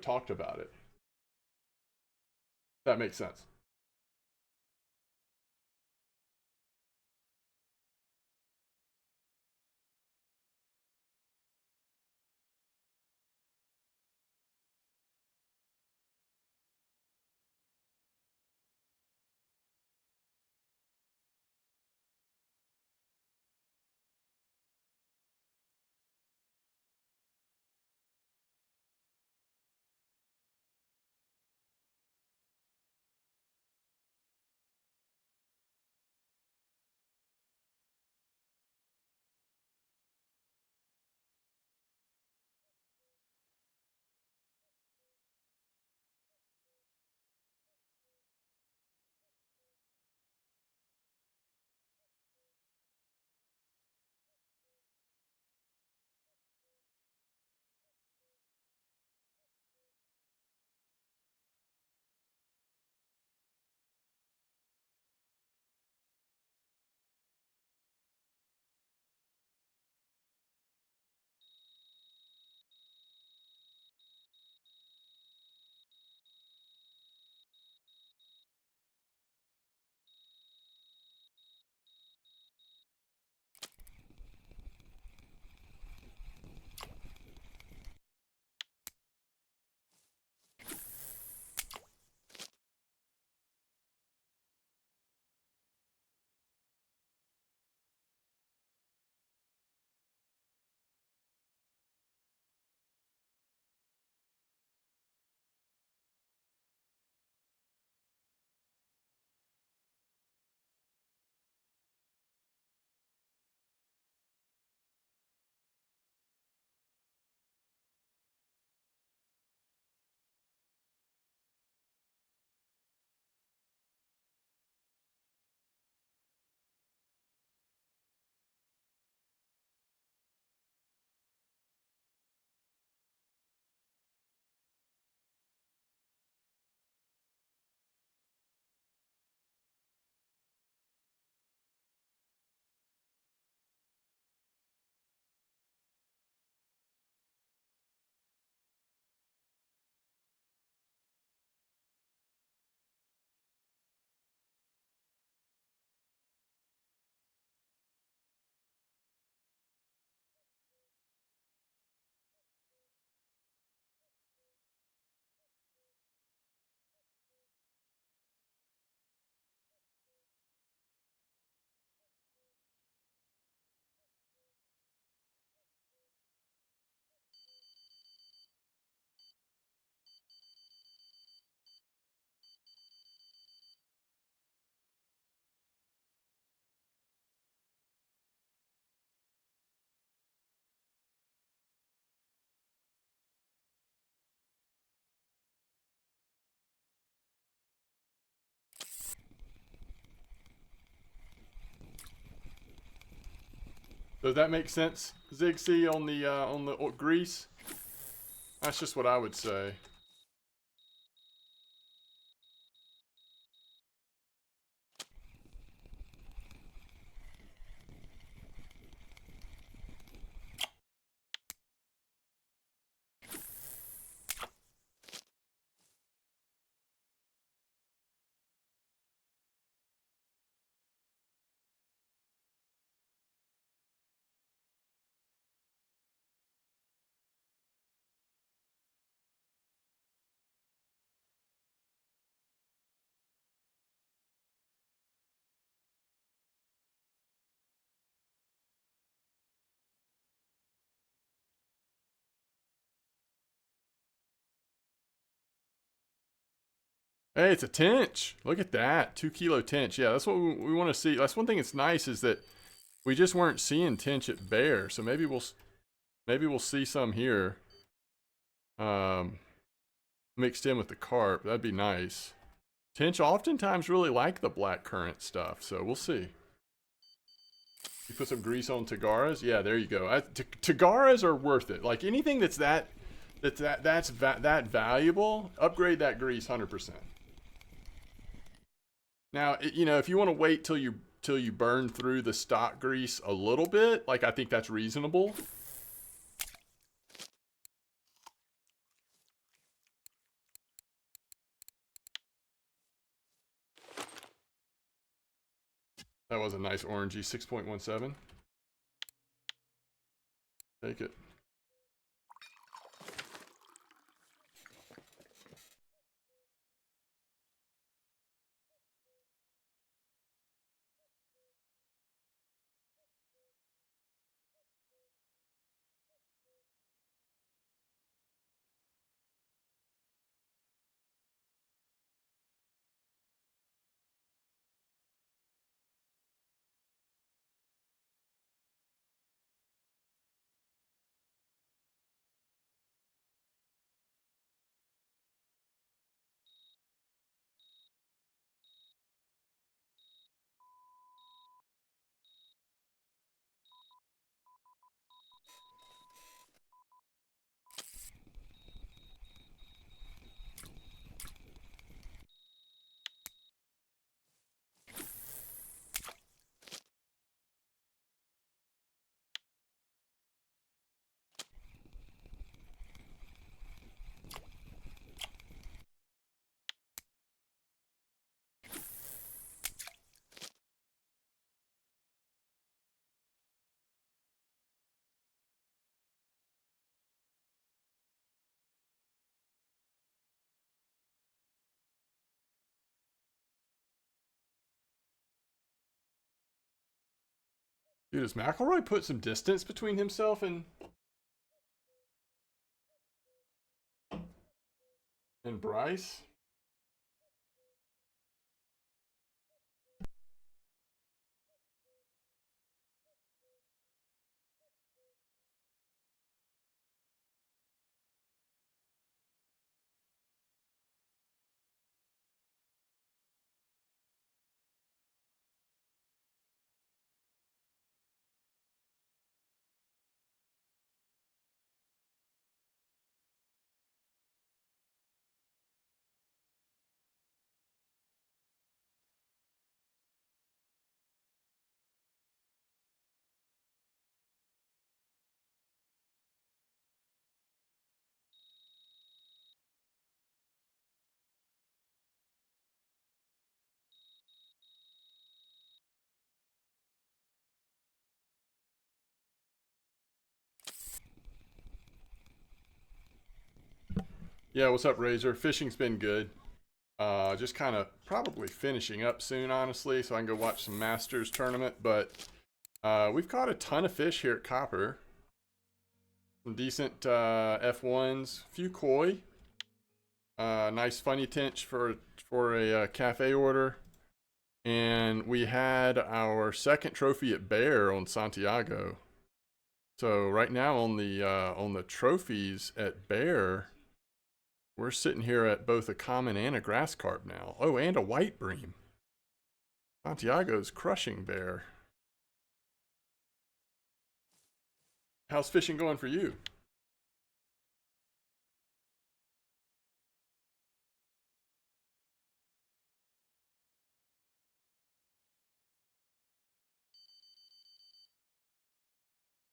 Speaker 1: talked about it. That makes sense. Does that make sense, Zigzee, on the grease? That's just what I would say. Hey, it's a tench. Look at that. 2 kilo tench. Yeah, that's what we want to see. That's one thing that's nice is that we just weren't seeing tench at bear. So maybe we'll see some here. Mixed in with the carp. That'd be nice. Tench oftentimes really like the black currant stuff. So we'll see. You put some grease on Tagaras? Yeah, there you go. Tagaras are worth it. Like anything that's that valuable, upgrade that grease 100%. Now, you know, if you want to wait till you burn through the stock grease a little bit, like I think that's reasonable. That was a nice orangey 6.17. Take it. Dude, does McElroy put some distance between himself and Bryce? Yeah, what's up, Razor? Fishing's been good. Just kind of probably finishing up soon, honestly, so I can go watch some Masters tournament. But we've caught a ton of fish here at Copper. Some decent F1s, few koi. Nice funny tench for a cafe order. And we had our second trophy at Bear on Santiago. So right now on the trophies at Bear, we're sitting here at both a common and a grass carp now. Oh, and a white bream. Santiago's crushing Bear. How's fishing going for you?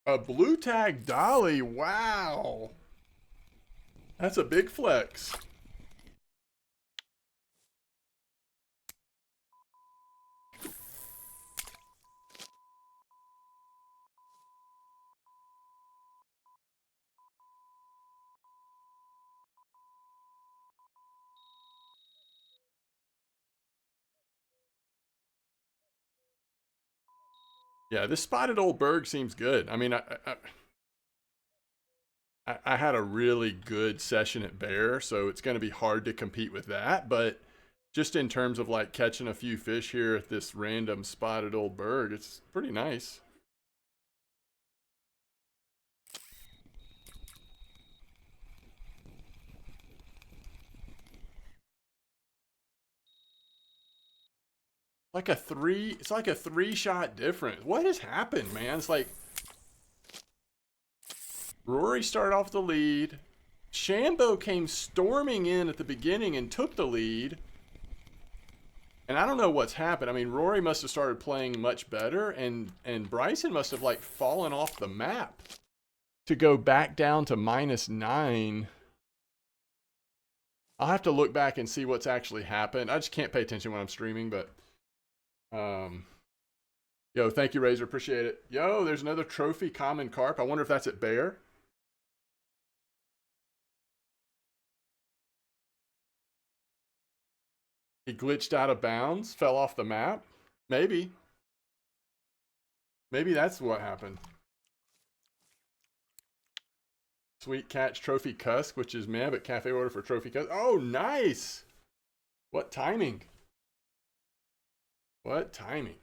Speaker 1: A blue tag dolly. Wow. That's a big flex. Yeah, this spotted Oldberg seems good. I mean, I had a really good session at Bear, so it's going to be hard to compete with that. But just in terms of like catching a few fish here at this random spotted Oldberg, it's pretty nice. It's like a 3-shot difference. What has happened, man? It's like Rory started off the lead. Shambo came storming in at the beginning and took the lead. And I don't know what's happened. I mean, Rory must have started playing much better, and Bryson must have like fallen off the map to go back down to -9. I'll have to look back and see what's actually happened. I just can't pay attention when I'm streaming, but yo, thank you, Razor. Appreciate it. Yo, there's another trophy common carp. I wonder if that's at Bear. He glitched out of bounds, fell off the map. Maybe. Maybe that's what happened. Sweet catch trophy cusk, which is meh, but cafe order for trophy cusk. Oh, nice. What timing? What timing?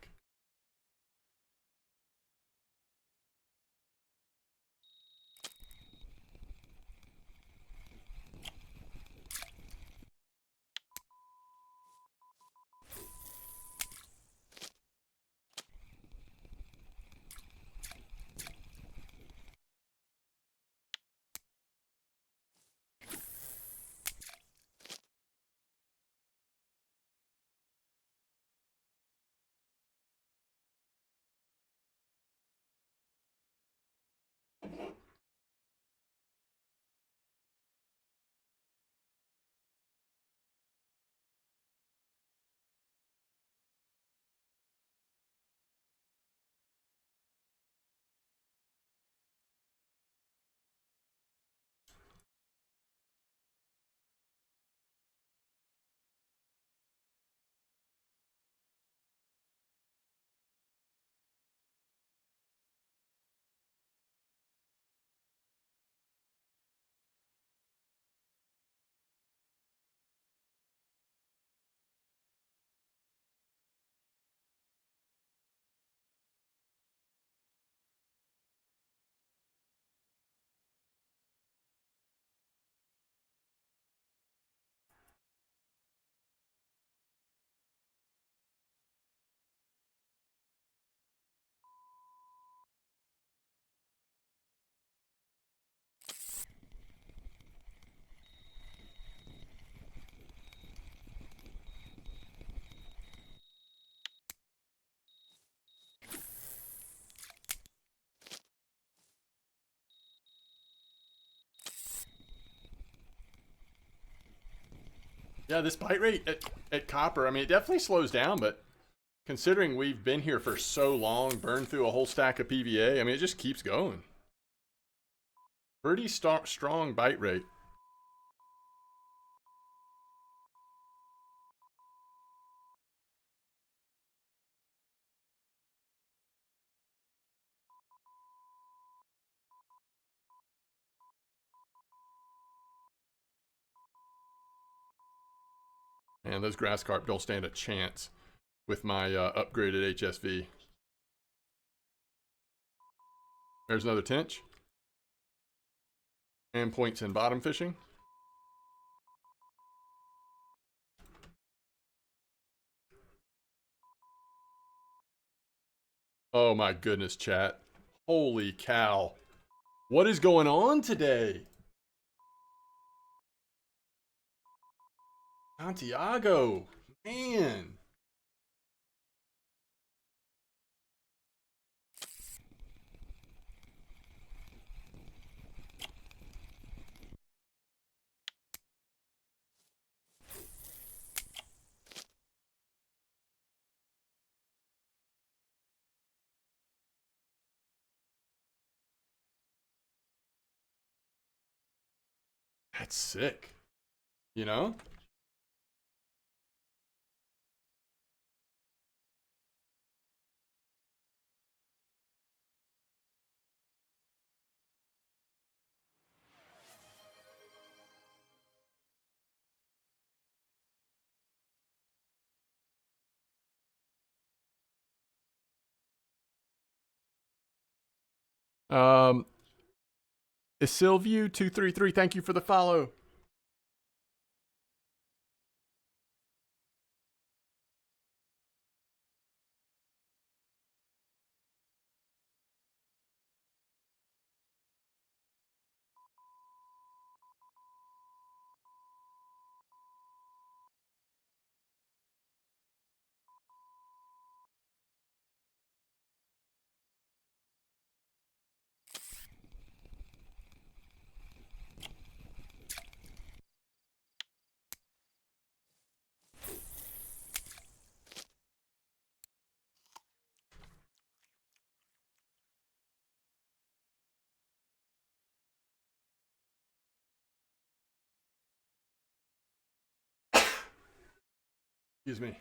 Speaker 1: Yeah, this bite rate at Copper, I mean, it definitely slows down, but considering we've been here for so long, burned through a whole stack of PVA, I mean, it just keeps going. Pretty strong bite rate. And those grass carp don't stand a chance with my upgraded HSV. There's another tench. And points in bottom fishing. Oh my goodness, chat. Holy cow. What is going on today? Santiago, man. That's sick. You know? Um, is Sylview233, thank you for the follow. Excuse me.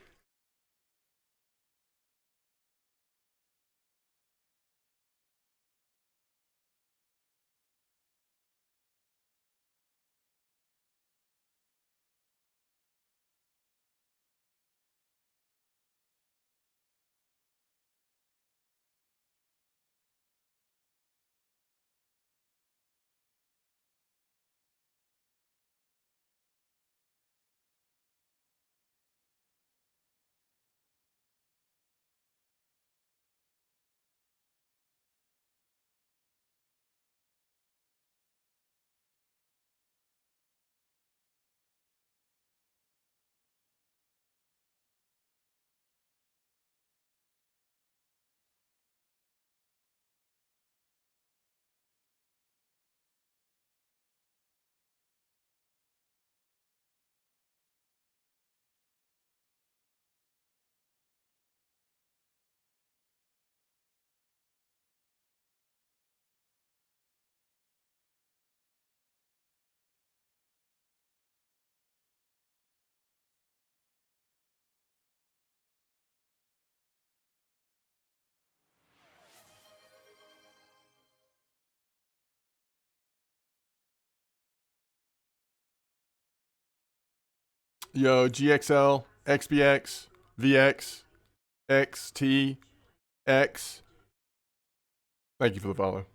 Speaker 1: Yo, GXL, XBX, VX, XT, X. Thank you for the follow.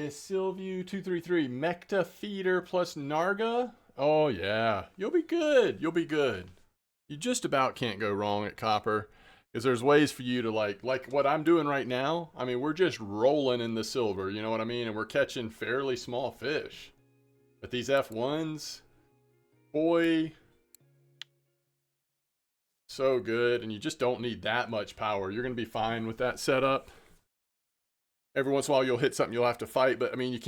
Speaker 1: Sylview233, Mecta Feeder plus Narga. Oh yeah, you'll be good. You'll be good. You just about can't go wrong at Copper, because there's ways for you to like what I'm doing right now. I mean, we're just rolling in the silver, you know what I mean? And we're catching fairly small fish. But these F1s, boy, so good. And you just don't need that much power. You're going to be fine with that setup. Every once in a while you'll hit something you'll have to fight, but I mean, you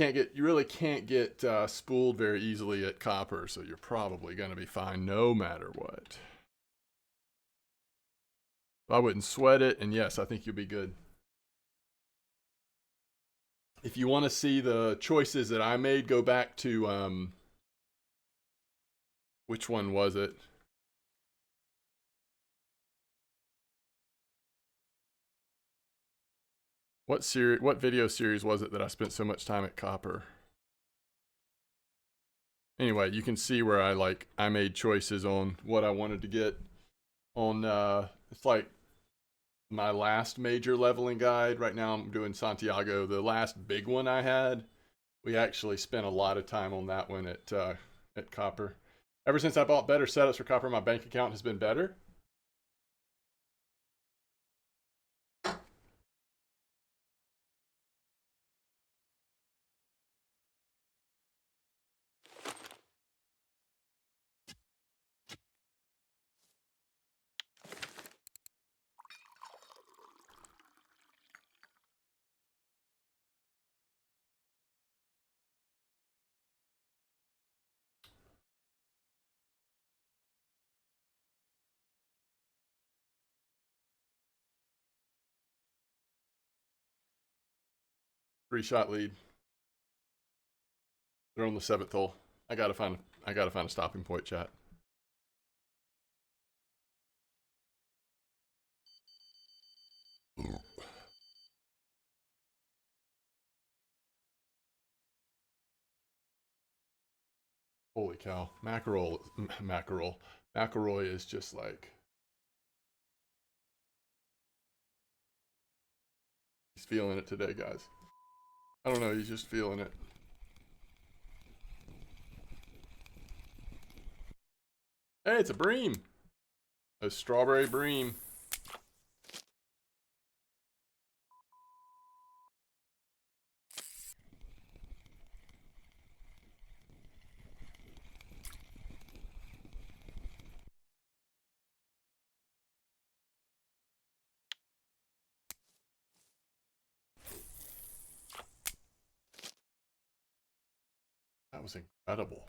Speaker 1: really can't get spooled very easily at Copper, so you're probably going to be fine no matter what. I wouldn't sweat it, and yes, I think you'll be good. If you want to see the choices that I made, go back to which one was it? What video series was it that I spent so much time at Copper? Anyway, you can see where I made choices on what I wanted to get on it's like my last major leveling guide. Right now I'm doing Santiago. The last big one I had, we actually spent a lot of time on that one at Copper. Ever since I bought better setups for Copper, my bank account has been better. 3-shot lead. They're on the 7th hole. I gotta find a stopping point, chat. Holy cow. McElroy is just like, he's feeling it today, guys. I don't know, he's just feeling it. Hey, it's a bream. A strawberry bream. That was incredible.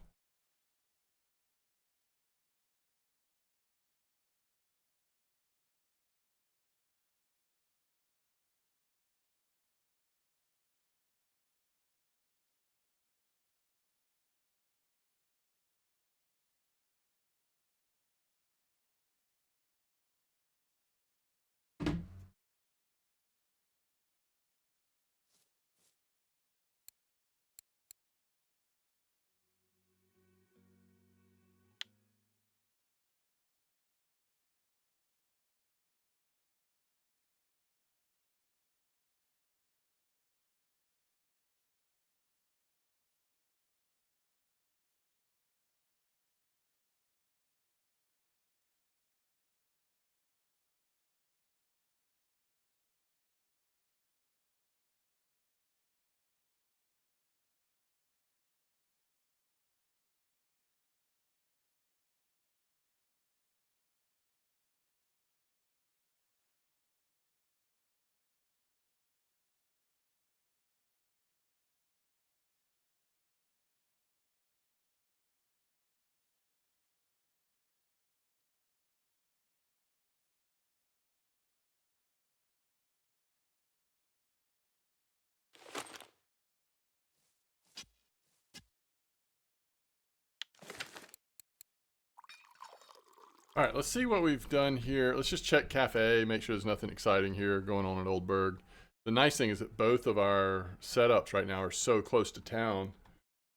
Speaker 1: All right, let's see what we've done here. Let's just check Cafe, make sure there's nothing exciting here going on at Oldberg. The nice thing is that both of our setups right now are so close to town.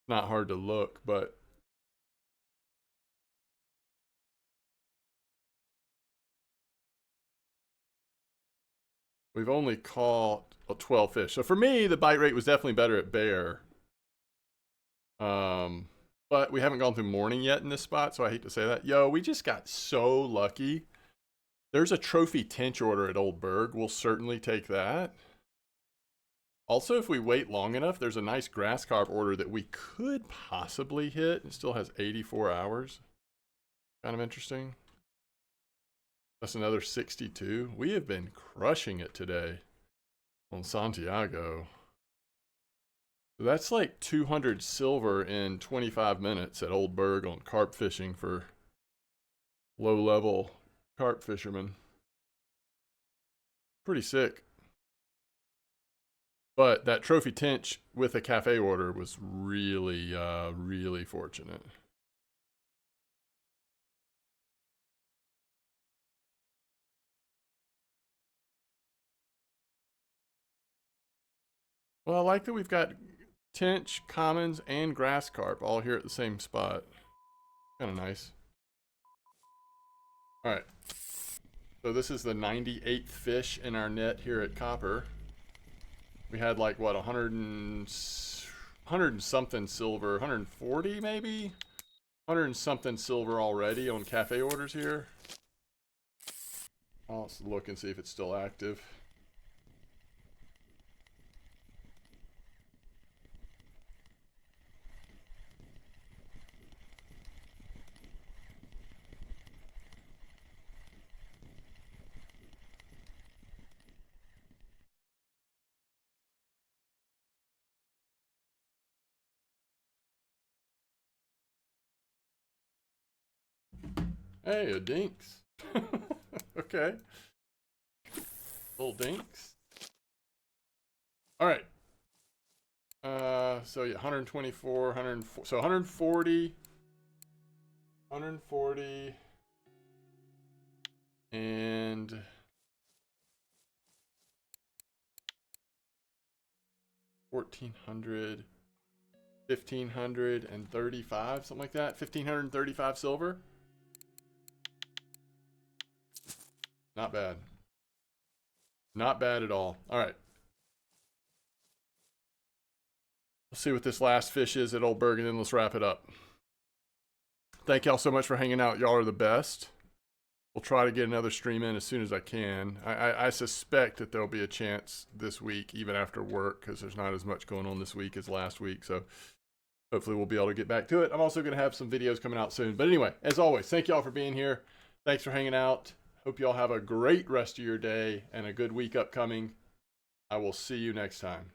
Speaker 1: Not hard to look, but we've only caught 12 fish. So for me, the bite rate was definitely better at Bear. But we haven't gone through morning yet in this spot, so I hate to say that. Yo, we just got so lucky. There's a trophy tench order at Oldberg. We'll certainly take that. Also, if we wait long enough, there's a nice grass carp order that we could possibly hit. It still has 84 hours. Kind of interesting. That's another 62. We have been crushing it today on Santiago. So that's like 200 silver in 25 minutes at Oldberg on carp fishing for low-level carp fishermen. Pretty sick. But that trophy tench with a cafe order was really, really fortunate. Well, I like that we've got tench, commons, and grass carp all here at the same spot. Kind of nice. All right. So this is the 98th fish in our net here at Copper. We had like, what, 100 and something silver, 140 maybe? 100 and something silver already on cafe orders here. I'll look and see if it's still active. Hey, a dinks. Okay. Little dinks. All right. So yeah, 124, 104, so 140, 140, and 1,400, 1,535, something like that. 1,535 silver. Not bad. Not bad at all. All right. Let's see what this last fish is at Oldberg, and then let's wrap it up. Thank y'all so much for hanging out. Y'all are the best. We'll try to get another stream in as soon as I can. I suspect that there'll be a chance this week, even after work, because there's not as much going on this week as last week. So hopefully we'll be able to get back to it. I'm also going to have some videos coming out soon. But anyway, as always, thank y'all for being here. Thanks for hanging out. Hope y'all have a great rest of your day and a good week upcoming. I will see you next time.